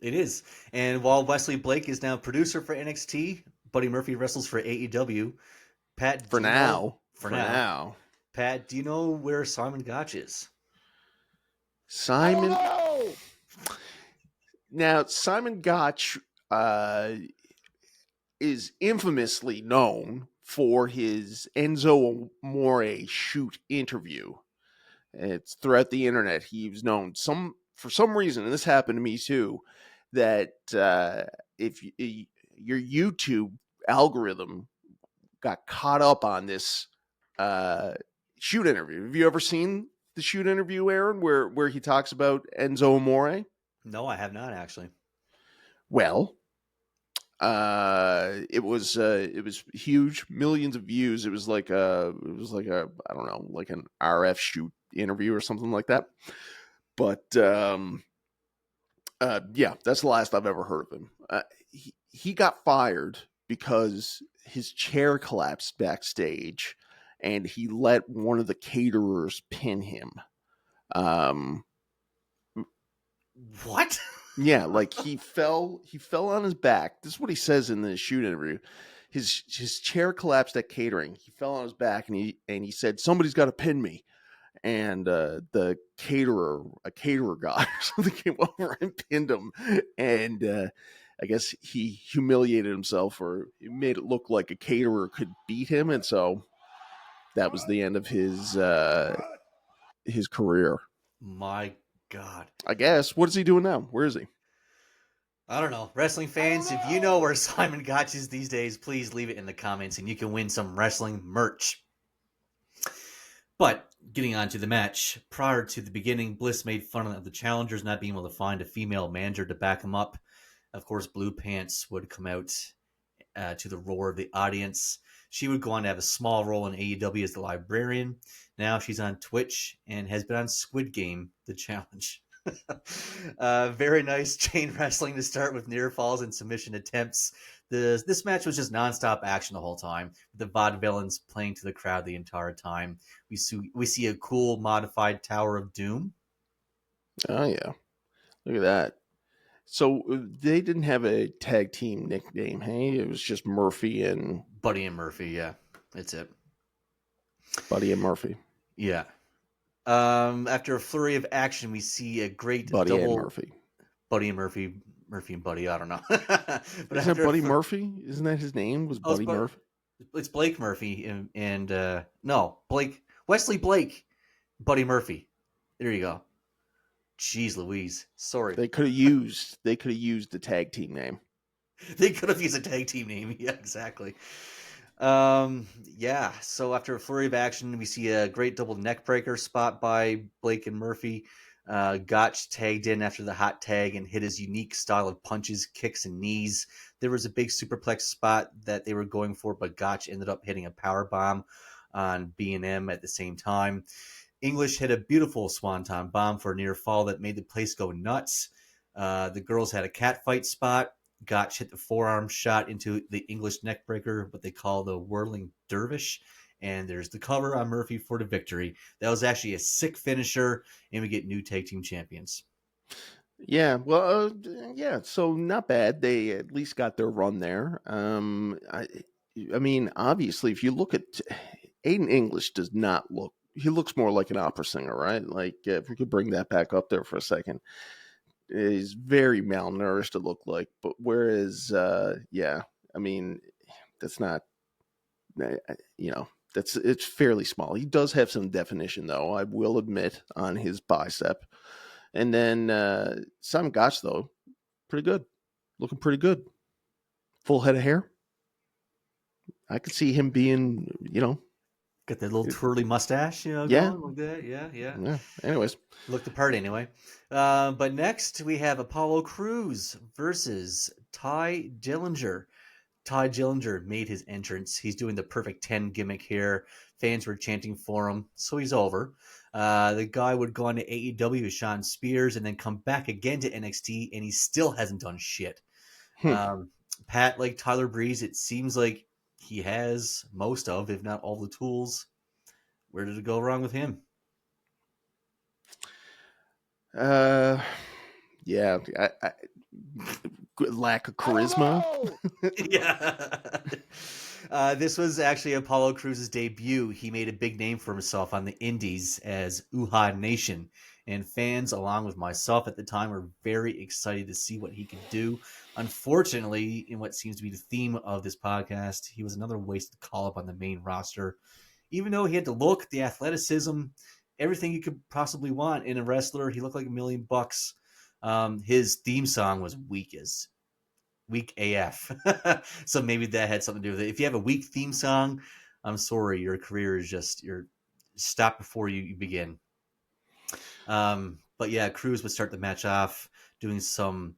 It is. And while Wesley Blake is now producer for NXT, Buddy Murphy wrestles for AEW. Pat, For now. Pat, do you know where Simon Gotch is? Simon. Now, Simon Gotch is infamously known for his Enzo Amore shoot interview. It's throughout the internet. He was known for some reason, and this happened to me too, that if your YouTube algorithm got caught up on this shoot interview. Have you ever seen the shoot interview, Aaron, where he talks about Enzo Amore? No, I have not actually. Well, it was huge, millions of views. It was like a I don't know, like an RF shoot interview or something like that. But yeah, that's the last I've ever heard of him. He got fired because his chair collapsed backstage, and he let one of the caterers pin him. What? Yeah, like he fell on his back. This is what he says in the shoot interview. His chair collapsed at catering. He fell on his back and he said, "Somebody's got to pin me." And the caterer guy or something came over and pinned him. And I guess he humiliated himself, or he made it look like a caterer could beat him, and so that was the end of his career. My God. I guess. What is he doing now? Where is he? I don't know. Wrestling fans, if you know where Simon Gotch is these days, please leave it in the comments and you can win some wrestling merch. But getting on to the match, prior to the beginning, Bliss made fun of the challengers not being able to find a female manager to back them up. Of course, Blue Pants would come out to the roar of the audience. She would go on to have a small role in AEW as the librarian. Now she's on Twitch and has been on Squid Game, the challenge. Very nice chain wrestling to start with near falls and submission attempts. This match was just nonstop action the whole time. The vaudevillains playing to the crowd the entire time. We see a cool modified Tower of Doom. Oh yeah, look at that. So they didn't have a tag team nickname, hey? It was just Murphy and Buddy and Murphy. Yeah, that's it. Buddy and Murphy. Yeah. After a flurry of action, we see a great Buddy double. and Murphy. Buddy and Murphy. Murphy and Buddy. I don't know. But isn't that Buddy Murphy? Isn't that his name? Was Buddy Murphy? It's Blake Murphy and no, Blake Wesley Blake, Buddy Murphy. There you go. Jeez Louise. Sorry. They could have used the tag team name. They could have used a tag team name. Yeah, exactly. Yeah. So after a flurry of action, we see a great double neck breaker spot by Blake and Murphy. Gotch tagged in after the hot tag and hit his unique style of punches, kicks, and knees. There was a big superplex spot that they were going for, but Gotch ended up hitting a power bomb on B&M at the same time. English hit a beautiful swanton bomb for a near fall that made the place go nuts. The girls had a cat fight spot. Gotch hit the forearm shot into the English neckbreaker, what they call the whirling dervish. And there's the cover on Murphy for the victory. That was actually a sick finisher, and we get new tag team champions. Yeah, well, yeah, so not bad. They at least got their run there. I mean, obviously, if you look at Aiden English, does not look. He looks more like an opera singer, right? Like if we could bring that back up there for a second. He's very malnourished to look like, but whereas, yeah, I mean, that's not, it's fairly small. He does have some definition, though, I will admit, on his bicep. And then Simon Gotch, though, pretty good. Looking pretty good. Full head of hair. I could see him being, got that little twirly mustache, yeah, going like that. Yeah. Anyways, looked the part anyway. But next we have Apollo Crews versus Ty Dillinger. Ty Dillinger made his entrance. He's doing the perfect 10 gimmick here. Fans were chanting for him, so he's over. The guy would go on to AEW with Sean Spears and then come back again to NXT, and he still hasn't done shit. Pat, like Tyler Breeze, it seems like he has most of, if not all, the tools. Where did it go wrong with him? Yeah, lack of charisma. Yeah. This was actually Apollo Crews' debut. He made a big name for himself on the indies as Uhaa Nation, and fans, along with myself at the time, were very excited to see what he could do. Unfortunately, in what seems to be the theme of this podcast, he was another wasted call-up on the main roster. Even though he had the look, the athleticism, everything you could possibly want in a wrestler, he looked like $1 million. His theme song was weak AF. So maybe that had something to do with it. If you have a weak theme song, I'm sorry, your career is just, you're stop before you begin. But yeah, Crews would start the match off doing some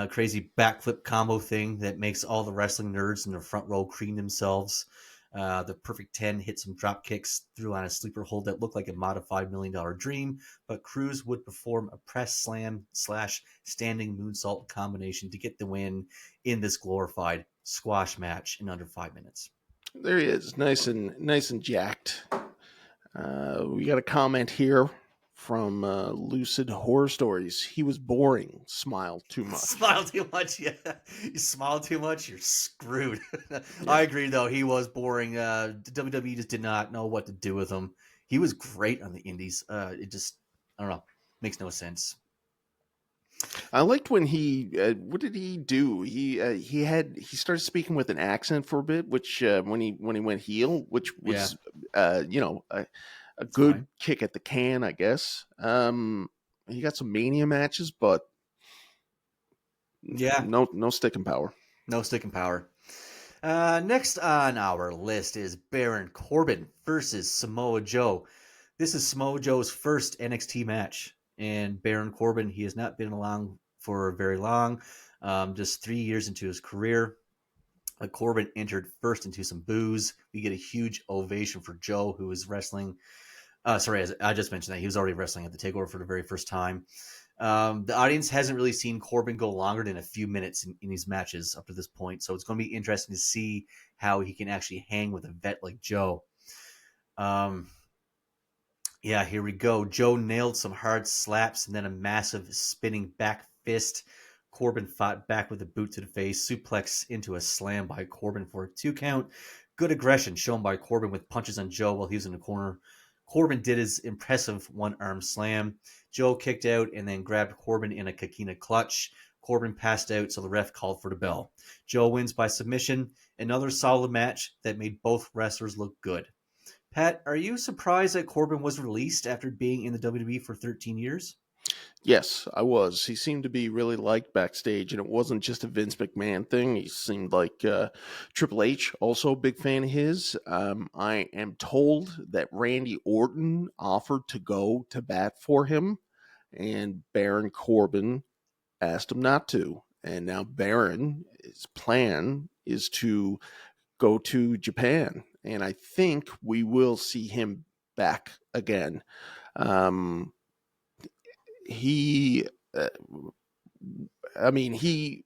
crazy backflip combo thing that makes all the wrestling nerds in the front row cream themselves. The perfect 10 hit some drop kicks, threw on a sleeper hold that looked like a modified $1 Million Dream, but Crews would perform a press slam / standing moonsault combination to get the win in this glorified squash match in under 5 minutes. There he is, nice and jacked. We got a comment here from Lucid Horror Stories. He was boring. Smiled too much. Smile too much, yeah. You smile too much, you're screwed. Yeah. I agree, though. He was boring. WWE just did not know what to do with him. He was great on the indies. It just, I don't know, makes no sense. I liked when he. What did he do? He started speaking with an accent for a bit, which when he went heel, which was a That's good fine. kick at the can, I guess. He got some Mania matches, but Yeah, no sticking power. no sticking power. Next on our list is Baron Corbin versus Samoa Joe. This is Samoa Joe's first NXT match, and Baron Corbin, he has not been along for very long, just 3 years into his career. Corbin entered first into some boos. We get a huge ovation for Joe, who was wrestling. Sorry, as I just mentioned that he was already wrestling at the Takeover for the very first time. The audience hasn't really seen Corbin go longer than a few minutes in these matches up to this point, so it's going to be interesting to see how he can actually hang with a vet like Joe. Yeah, here we go. Joe nailed some hard slaps and then a massive spinning back fist. Corbin fought back with a boot to the face, suplex into a slam by Corbin for a 2 count. Good aggression shown by Corbin with punches on Joe while he was in the corner. Corbin did his impressive one-arm slam. Joe kicked out and then grabbed Corbin in a Kakina clutch. Corbin passed out, so the ref called for the bell. Joe wins by submission. Another solid match that made both wrestlers look good. Pat, are you surprised that Corbin was released after being in the WWE for 13 years? Yes, I was. He seemed to be really liked backstage, and it wasn't just a Vince McMahon thing. He seemed like Triple H, also a big fan of his. I am told that Randy Orton offered to go to bat for him, and Baron Corbin asked him not to. And now Baron's plan is to go to Japan, and I think we will see him back again. Um, he, I mean,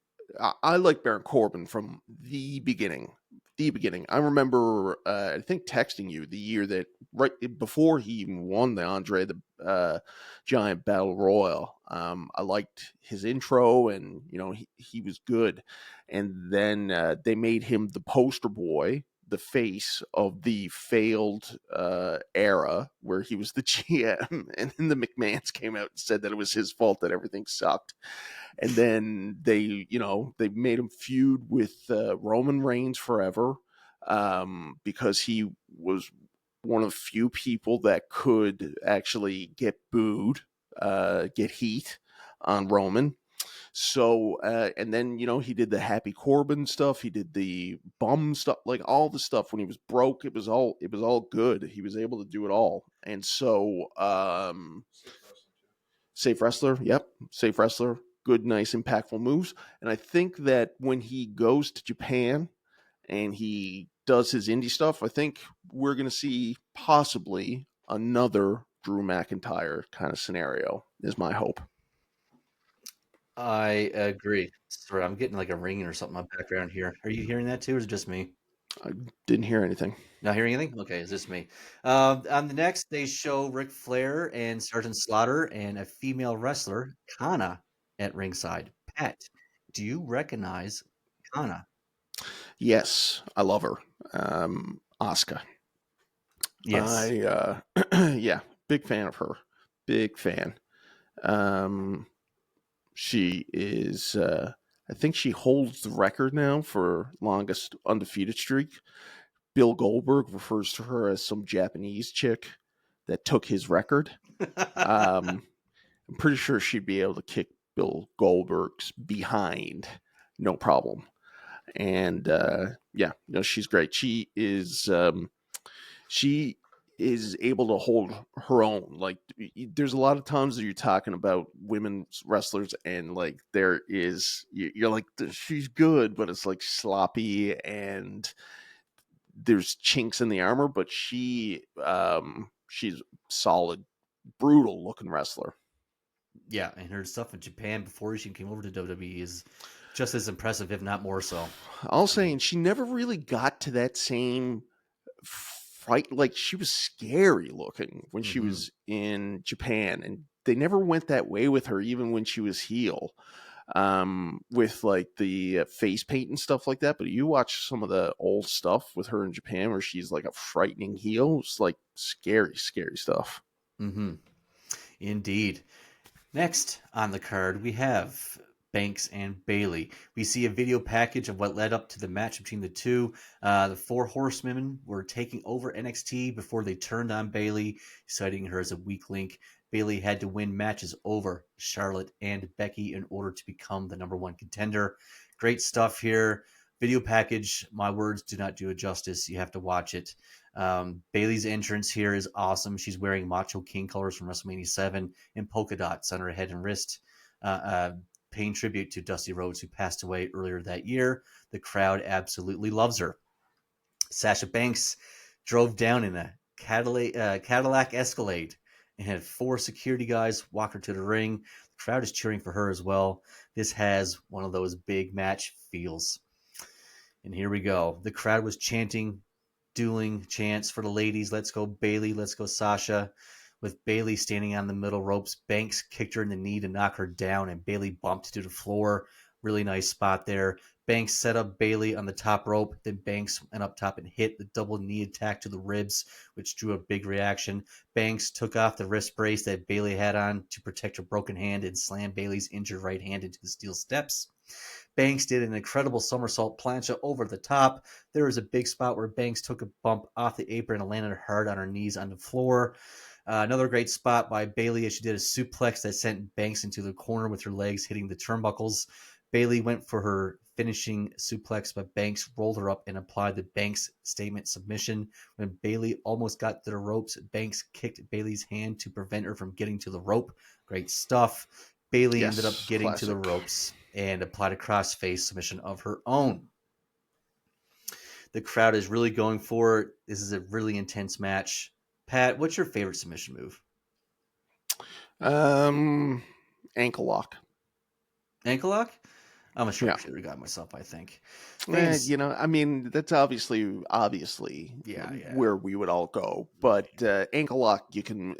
I like Baron Corbin from the beginning. The beginning. I remember, I think, texting you the year that right before he even won the Andre the Giant Battle Royal. I liked his intro, and he was good. And then they made him the poster boy, the face of the failed era where he was the GM, and then the McMahons came out and said that it was his fault that everything sucked. And then they made him feud with Roman Reigns forever, because he was one of the few people that could actually get booed, get heat on Roman. So, and then, he did the Happy Corbin stuff. He did the bum stuff, like all the stuff when he was broke. It was all good. He was able to do it all. And so, safe wrestler. Yep. Safe wrestler. Good, nice, impactful moves. And I think that when he goes to Japan and he does his indie stuff, I think we're going to see possibly another Drew McIntyre kind of scenario, is my hope. I agree. Sorry, I'm getting like a ringing or something in my background here. Are you hearing that too, or is it just me? I didn't hear anything. Not hearing anything? Okay, it's just me. On the next, they show Ric Flair and Sergeant Slaughter and a female wrestler, Kana, at ringside. Pat, do you recognize Kana? Yes, I love her. Asuka. Yes. Yeah, big fan of her. Big fan. She is, I think she holds the record now for longest undefeated streak. Bill Goldberg refers to her as some Japanese chick that took his record. I'm pretty sure she'd be able to kick Bill Goldberg's behind, no problem. And yeah, she's great. She is able to hold her own. Like, there's a lot of times that you're talking about women wrestlers, and like you're like, she's good, but it's like sloppy and there's chinks in the armor. But she's solid, brutal looking wrestler. Yeah, and her stuff in Japan before she came over to WWE is just as impressive, if not more so. I'll say, and she never really got to that same fight. Like, she was scary looking when she was in Japan, and they never went that way with her, even when she was heel, with like the face paint and stuff like that. But you watch some of the old stuff with her in Japan where she's like a frightening heel. It's like scary stuff. Indeed. Next on the card, we have Banks and Bayley. We see a video package of what led up to the match between the two. The Four Horsewomen were taking over NXT before they turned on Bayley, citing her as a weak link. Bayley had to win matches over Charlotte and Becky in order to become the number one contender. Great stuff here. Video package, my words do not do it justice. You have to watch it. Bayley's entrance here is awesome. She's wearing Macho King colors from WrestleMania 7 and polka dots on her head and wrist, paying tribute to Dusty Rhodes, who passed away earlier that year. The crowd absolutely loves her. Sasha Banks drove down in a Cadillac Escalade and had 4 security guys walk her to the ring. The crowd is cheering for her as well. This has one of those big match feels. And here we go. The crowd was chanting, dueling chants for the ladies. Let's go Bayley. Let's go Sasha. With Bayley standing on the middle ropes, Banks kicked her in the knee to knock her down, and Bayley bumped to the floor. Really nice spot there. Banks set up Bayley on the top rope. Then Banks went up top and hit the double knee attack to the ribs, which drew a big reaction. Banks took off the wrist brace that Bayley had on to protect her broken hand and slammed Bayley's injured right hand into the steel steps. Banks did an incredible somersault plancha over the top. There was a big spot where Banks took a bump off the apron and landed hard on her knees on the floor. Another great spot by Bayley as she did a suplex that sent Banks into the corner with her legs hitting the turnbuckles. Bayley went for her finishing suplex, but Banks rolled her up and applied the Banks statement submission. When Bayley almost got to the ropes, Banks kicked Bayley's hand to prevent her from getting to the rope. Great stuff. Bayley ended up getting to the ropes and applied a crossface submission of her own. The crowd is really going for it. This is a really intense match. Pat, what's your favorite submission move? Ankle lock. Ankle lock? I'm a sharpshooter guy myself, I think. I mean, that's obviously where we would all go. But ankle lock, you can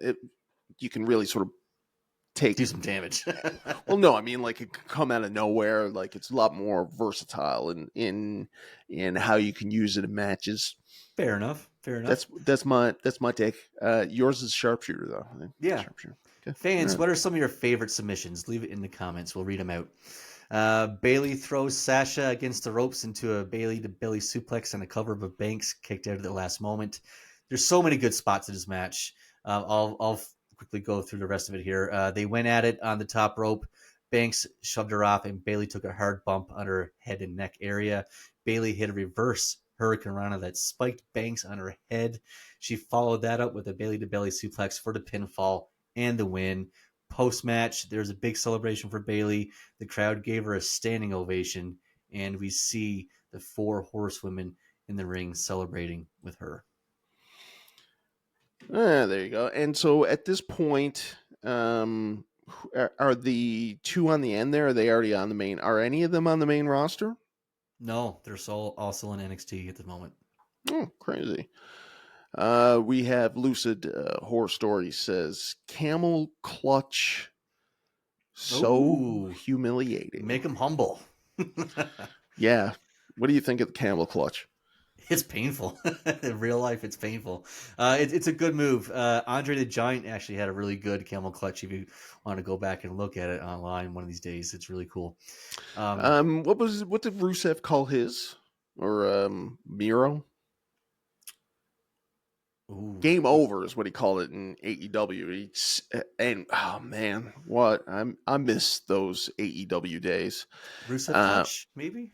really sort of do some damage. Well, no, I mean, like, it can come out of nowhere. Like, it's a lot more versatile in how you can use it in matches. Fair enough. That's my take. Yours is sharpshooter, though. Yeah. Sharpshooter. Okay. Fans, what are some of your favorite submissions? Leave it in the comments. We'll read them out. Bayley throws Sasha against the ropes into a Bayley to belly suplex and a cover, but Banks kicked out at the last moment. There's so many good spots in this match. I'll quickly go through the rest of it here. They went at it on the top rope. Banks shoved her off, and Bayley took a hard bump on her head and neck area. Bayley hit a reverse Hurricane Rana that spiked Banks on her head. She followed that up with a Bayley to belly suplex for the pinfall and the win. Post-match, there's a big celebration for Bayley. The crowd gave her a standing ovation, and we see the 4 horsewomen in the ring celebrating with her. There you go. And so at this point, are the 2 on the end there? Are they already on the main? Are any of them on the main roster? No, they're also in NXT at the moment. Oh, crazy. We have Lucid Horror Story says, camel clutch, so humiliating. Make him humble. Yeah. What do you think of the camel clutch? It's painful. In real life, it's painful. It's a good move. Andre the Giant actually had a really good camel clutch. If you want to go back and look at it online one of these days, it's really cool. What did Rusev call his? Or Miro? Ooh. Game over is what he called it in AEW. And oh man, what I miss those AEW days. Rusev Clutch, maybe.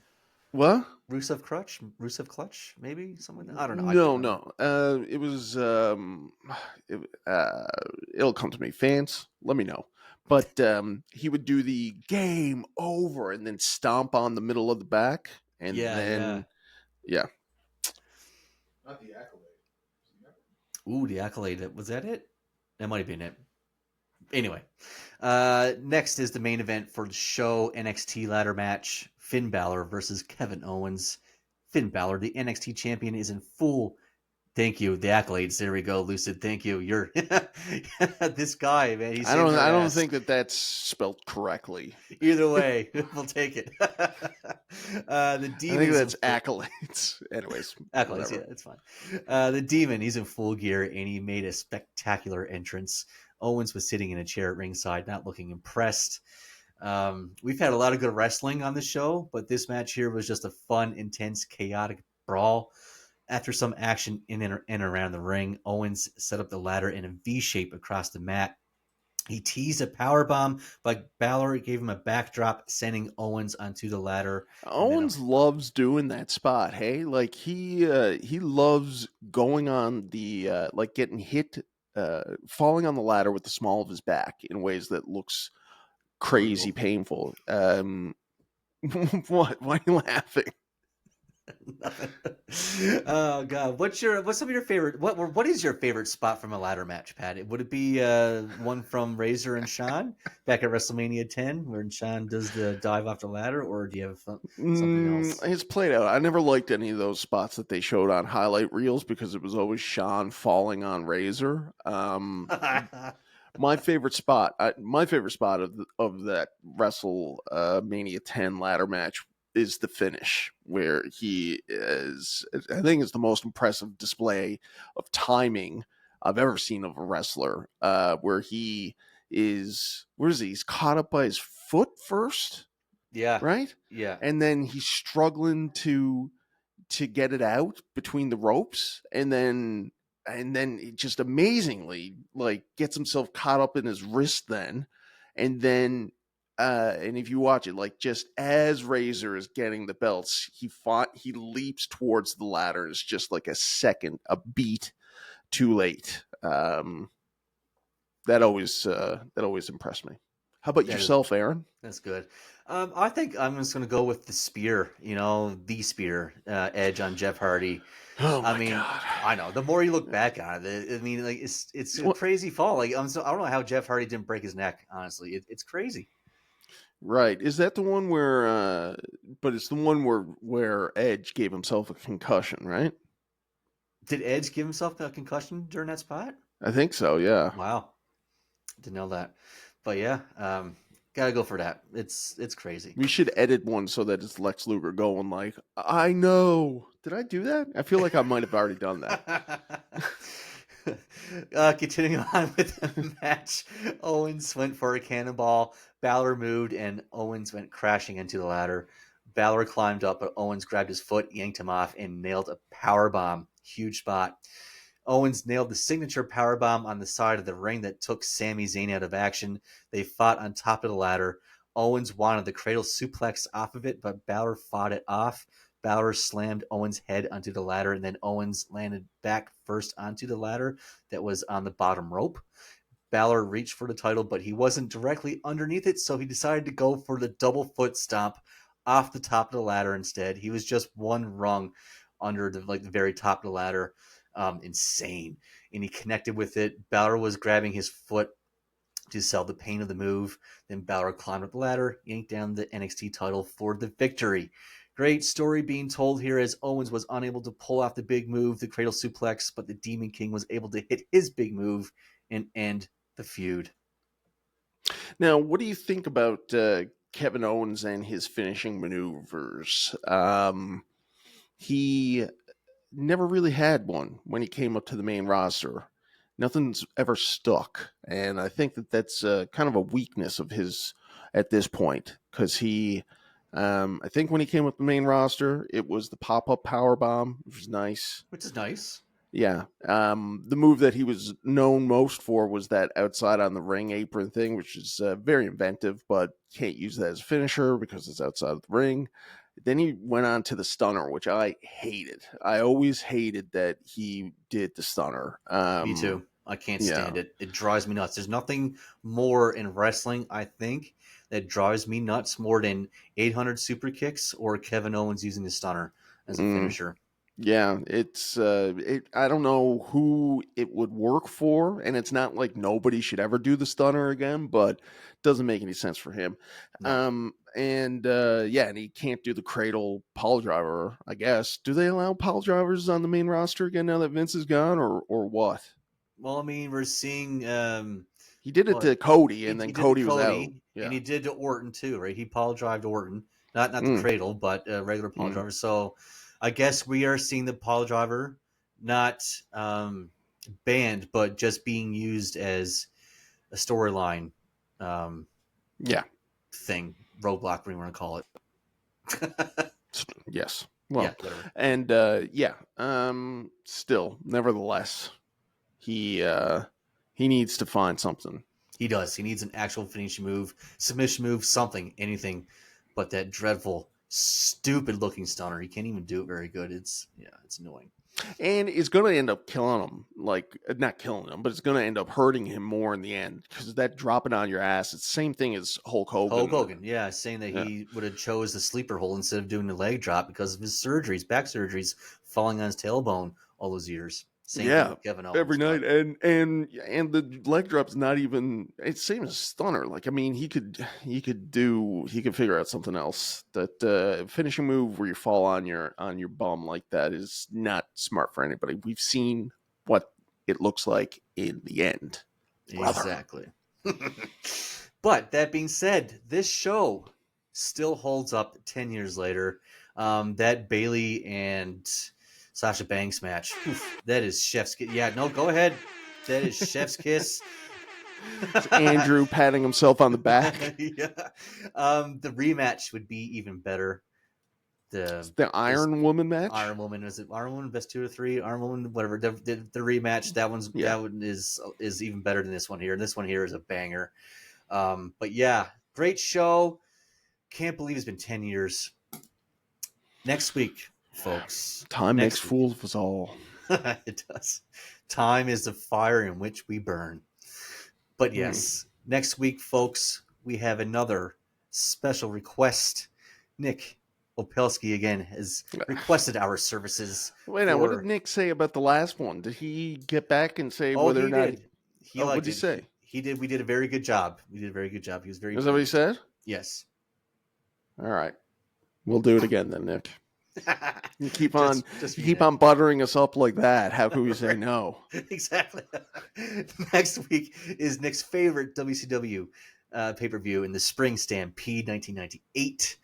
What? Rusev Clutch, maybe something. I don't know. No. It was. It'll come to me. Fans, let me know. But he would do the game over and then stomp on the middle of the back, and then. Not the accolade. Ooh, the accolade. Was that it? That might have been it. Anyway, next is the main event for the show, NXT ladder match. Finn Balor versus Kevin Owens. Finn Balor, the NXT champion, is in full. Thank you. The accolades. There we go, Lucid. Thank you. You're this guy, man. He's I don't think that's spelled correctly. Either way, we'll take it. The Demon. I think that's accolades. Anyways, accolades. Whatever. Yeah, it's fine. The Demon. He's in full gear, and he made a spectacular entrance. Owens was sitting in a chair at ringside, not looking impressed. We've had a lot of good wrestling on the show, but this match here was just a fun, intense, chaotic brawl. After some action in and around the ring, Owens set up the ladder in a V shape across the mat. He teased a powerbomb, but Balor gave him a backdrop, sending Owens onto the ladder. Owens loves doing that spot. Hey, like he loves going on the like getting hit, falling on the ladder with the small of his back in ways that looks crazy painful. What? Why are you laughing? Oh God! What's some of your favorite? What is your favorite spot from a ladder match, Pat? Would it be one from Razor and Shawn back at WrestleMania 10, where Shawn does the dive off the ladder, or do you have something else? It's played out. I never liked any of those spots that they showed on highlight reels because it was always Shawn falling on Razor. My favorite spot of that WrestleMania 10 ladder match is the finish, where he is, I think it's the most impressive display of timing I've ever seen of a wrestler, where he is, where is he? He's caught up by his foot first. Yeah. Right? Yeah. And then he's struggling to get it out between the ropes, and then he just amazingly like gets himself caught up in his wrist then, and then and if you watch it, like just as Razor is getting the belts, he leaps towards the ladder. It's just like a beat too late. That always impressed me. How about yourself, Aaron? That's good. I think I'm just going to go with the spear, the spear edge on Jeff Hardy. Oh my God. I know. The more you look back on it, I mean, like it's a crazy fall. Like I don't know how Jeff Hardy didn't break his neck. Honestly, it's crazy. Right. Is that the one where? But it's the one where Edge gave himself a concussion, right? Did Edge give himself a concussion during that spot? I think so. Yeah. Wow. Didn't know that. But yeah, gotta go for that. It's crazy. We should edit one so that it's Lex Luger going like, I know. Did I do that? I feel like I might have already done that. Continuing on with the match, Owens went for a cannonball. Balor moved, and Owens went crashing into the ladder. Balor climbed up, but Owens grabbed his foot, yanked him off, and nailed a powerbomb. Huge spot. Owens nailed the signature powerbomb on the side of the ring that took Sami Zayn out of action. They fought on top of the ladder. Owens wanted the cradle suplex off of it, but Balor fought it off. Balor slammed Owens' head onto the ladder, and then Owens landed back first onto the ladder that was on the bottom rope. Balor reached for the title, but he wasn't directly underneath it, so he decided to go for the double foot stomp off the top of the ladder instead. He was just one rung under the very top of the ladder. Insane. And he connected with it. Balor was grabbing his foot to sell the pain of the move. Then Balor climbed up the ladder, yanked down the NXT title for the victory. Great story being told here as Owens was unable to pull off the big move, the cradle suplex, but the Demon King was able to hit his big move and end the feud. Now, what do you think about Kevin Owens and his finishing maneuvers? He never really had one when he came up to the main roster. Nothing's ever stuck, and I think that's kind of a weakness of his at this point, because he, I think when he came up the main roster, it was the pop-up powerbomb, which was nice. Which is nice. Yeah. The move that he was known most for was that outside on the ring apron thing, which is very inventive, but can't use that as a finisher because it's outside of the ring. Then he went on to the stunner, which I hated. I always hated that he did the stunner. Me too. I can't stand it. It drives me nuts. There's nothing more in wrestling, I think, that drives me nuts more than 800 super kicks or Kevin Owens using the stunner as a finisher. Yeah, it's I don't know who it would work for, and it's not like nobody should ever do the stunner again, but it doesn't make any sense for him. No. And he can't do the cradle pile driver, I guess. Do they allow pile drivers on the main roster again now that Vince is gone, or what? Well, I mean, we're seeing he did it to Cody, and then Cody was out. Yeah. And he did to Orton too, right? He pile drived Orton, not the cradle, but regular pile driver. So I guess we are seeing the pile driver not banned, but just being used as storyline Yeah. thing, roadblock, whatever you want to call it. Yes. Well, yeah, whatever. And still, nevertheless, he needs to find something. He does. He needs an actual finishing move, submission move, something, anything. But that dreadful, stupid-looking stunner, he can't even do it very good. It's annoying. And it's going to end up killing him. Like, not killing him, but it's going to end up hurting him more in the end. Because that dropping on your ass, it's the same thing as Hulk Hogan. Hulk Hogan, yeah, saying that he would have chose the sleeper hold instead of doing the leg drop because of his surgeries, back surgeries, falling on his tailbone all those years. Same thing with Kevin Owens, every night, and the leg drop's not even. It's same as stunner. Like, I mean, he could figure out something else. That finishing move where you fall on your bum like that is not smart for anybody. We've seen what it looks like in the end. Exactly. But that being said, this show still holds up 10 years later. That Bayley and Sasha Banks match. Oof, that is chef's kiss. Yeah, no, go ahead. That is chef's kiss. Andrew patting himself on the back. Yeah. The rematch would be even better. The Iron Woman match. Iron Woman, is it Iron Woman best 2 or 3? Iron Woman, whatever. The rematch. That one is even better than this one here. And this one here is a banger. But yeah, great show. Can't believe it's been 10 years. Next week, folks. Time makes fools of us all. It does. Time is the fire in which we burn. But yes, next week, folks, we have another special request. Nick Opelski again has requested our services. Wait now, what did Nick say about the last one? Did he get back and say whether or not? What did he say? He did. We did a very good job. He was very. Is that what he said? Yes. All right, we'll do it again then, Nick. You keep on buttering us up like that. How can we say no? Exactly. Next week is Nick's favorite WCW pay-per-view in the Spring Stampede 1998.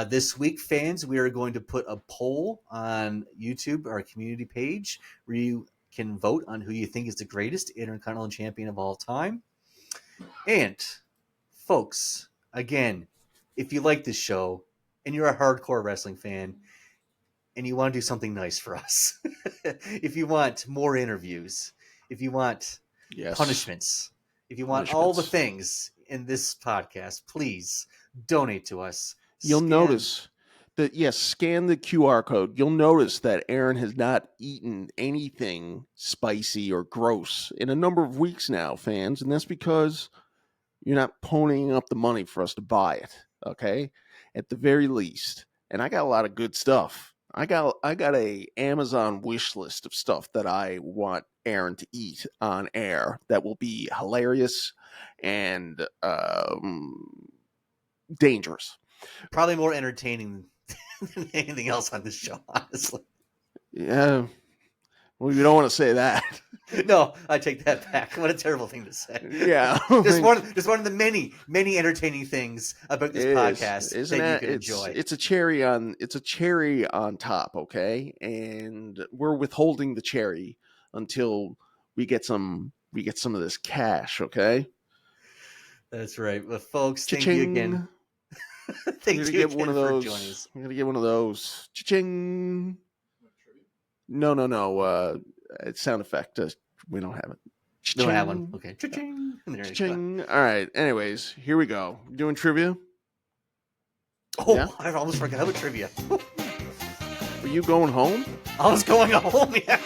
This week, fans, we are going to put a poll on YouTube, our community page, where you can vote on who you think is the greatest Intercontinental Champion of all time. And, folks, again, if you like this show and you're a hardcore wrestling fan and you want to do something nice for us, if you want more interviews, if you want punishments, if you want all the things in this podcast, please donate to us. You'll notice that, scan the QR code. You'll notice that Aaron has not eaten anything spicy or gross in a number of weeks now, fans. And that's because you're not ponying up the money for us to buy it, okay? At the very least. And I got a lot of good stuff. I got a Amazon wish list of stuff that I want Aaron to eat on air that will be hilarious and dangerous. Probably more entertaining than anything else on this show, honestly. Yeah. Well, you don't want to say that. No, I take that back. What a terrible thing to say. Yeah. Just one of the many, many entertaining things about this podcast that you can enjoy. It's a cherry on top, okay? And we're withholding the cherry until we get some of this cash, okay? That's right. Well, folks, Cha-ching. Thank you again. Thank you again for joining us. I'm gonna get one of those. Cha-ching. No. It's sound effect. We don't have it. Cha-ching. Don't have one. Okay. Cha-ching. Cha-ching. All right. Anyways, here we go. We're doing trivia. Oh, yeah? I almost forgot about trivia. Were you going home? I was going home, yeah.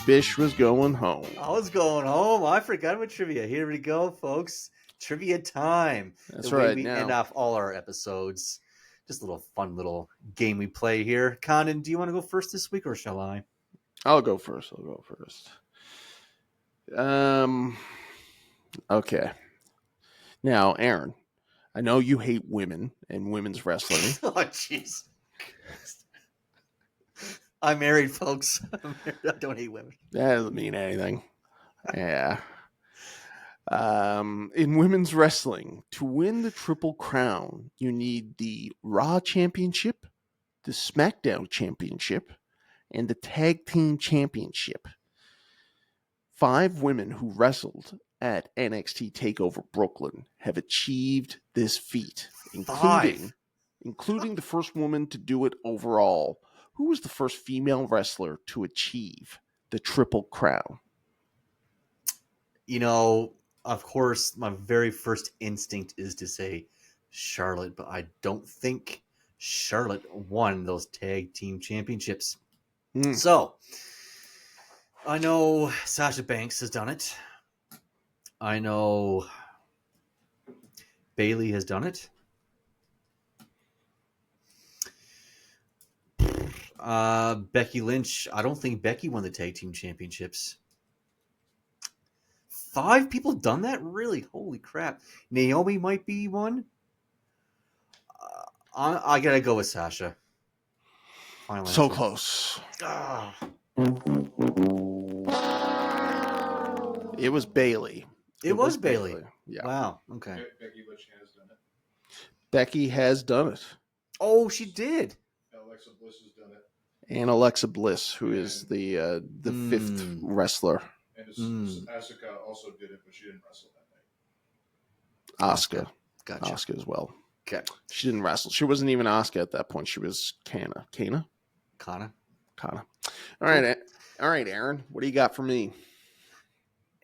Bish was going home. I was going home. I forgot about trivia. Here we go, folks. Trivia time. That's the way right. We end off all our episodes. Just a little fun little game we play here. Condon, do you want to go first this week or shall I? I'll go first. Okay. Now, Aaron, I know you hate women and women's wrestling. Oh, jeez. I'm married, folks. I don't hate women. That doesn't mean anything. Yeah. In women's wrestling, to win the Triple Crown, you need the Raw Championship, the SmackDown Championship, and the Tag Team Championship. 5 women who wrestled at NXT Takeover Brooklyn have achieved this feat, including the first woman to do it overall. Who was the first female wrestler to achieve the Triple Crown? You know, of course, my very first instinct is to say Charlotte, but I don't think Charlotte won those tag team championships. So, I know Sasha Banks has done it. I know Bayley has done it. Becky Lynch, I don't think Becky won the tag team championships. 5 people done that? Really? Holy crap. Naomi might be one. I gotta go with Sasha. Final So answer. close. Ah. It was Bayley. It was Bayley. Yeah. Wow. Okay. Becky Lynch has done it. Becky has done it. Oh, she did. Alexa Bliss has done it. And Alexa Bliss, who is the 5th wrestler. And Asuka also did it, but she didn't wrestle that night. Asuka. Gotcha. Asuka as well. Okay. She didn't wrestle. She wasn't even Asuka at that point. She was Kana. Kana. All right. All right, Aaron. What do you got for me?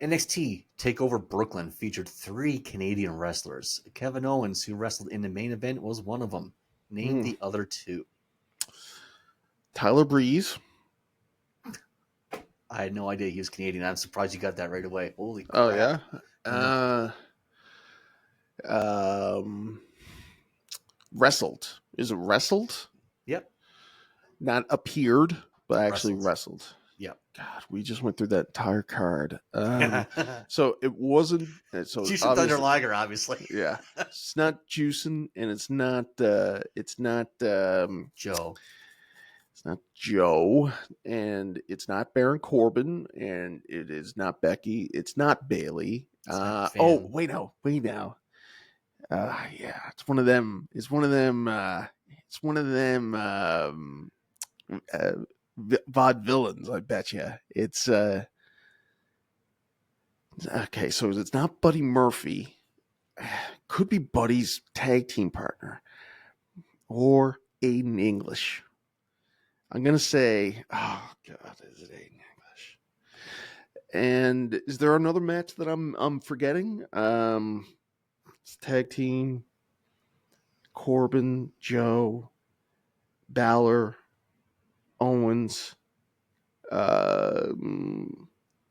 NXT Takeover Brooklyn featured 3 Canadian wrestlers. Kevin Owens, who wrestled in the main event, was one of them. Name the other 2. Tyler Breeze. I had no idea he was Canadian. I'm surprised you got that right away. Holy crap. Oh, yeah? Wrestled. Is it wrestled? Yep. Not appeared, but actually wrestled. Yep. God, we just went through that entire card. So it wasn't. So Juicing Thunder Liger, obviously. Yeah. It's not juicing, and it's not. Joe. It's not Joe, and it's not Baron Corbin, and it is not Becky. It's not Bayley. Wait now. Yeah, it's one of them. It's one of them vaudevillains. I bet you. It's okay. So it's not Buddy Murphy. Could be Buddy's tag team partner, or Aiden English. I'm gonna say, oh God, is it Aiden English? And is there another match that I'm forgetting? It's tag team. Corbin, Joe, Balor, Owens,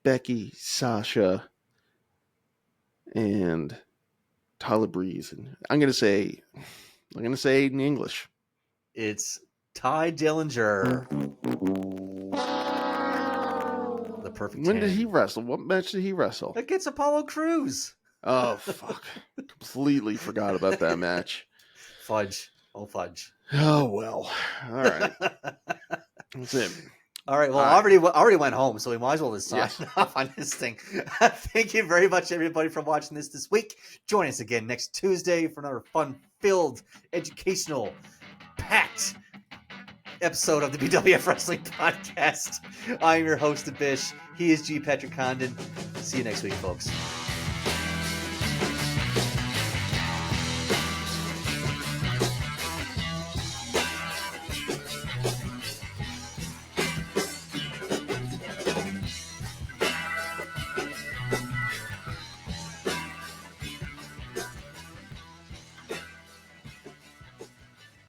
Becky, Sasha, and Tyler Breeze. And I'm gonna say Aiden English. It's Ty Dillinger. The perfect. When did he wrestle? What match did he wrestle? Against Apollo Crews. Oh fuck! Completely forgot about that match. Fudge. Oh fudge. Oh well. All right. That's it. All right. Well, I already went home, so we might as well just sign off on this thing. Thank you very much, everybody, for watching this week. Join us again next Tuesday for another fun-filled, educational, packed episode of the BWF Wrestling Podcast. I'm your host, Abish. He is G. Patrick Condon. See you next week, folks.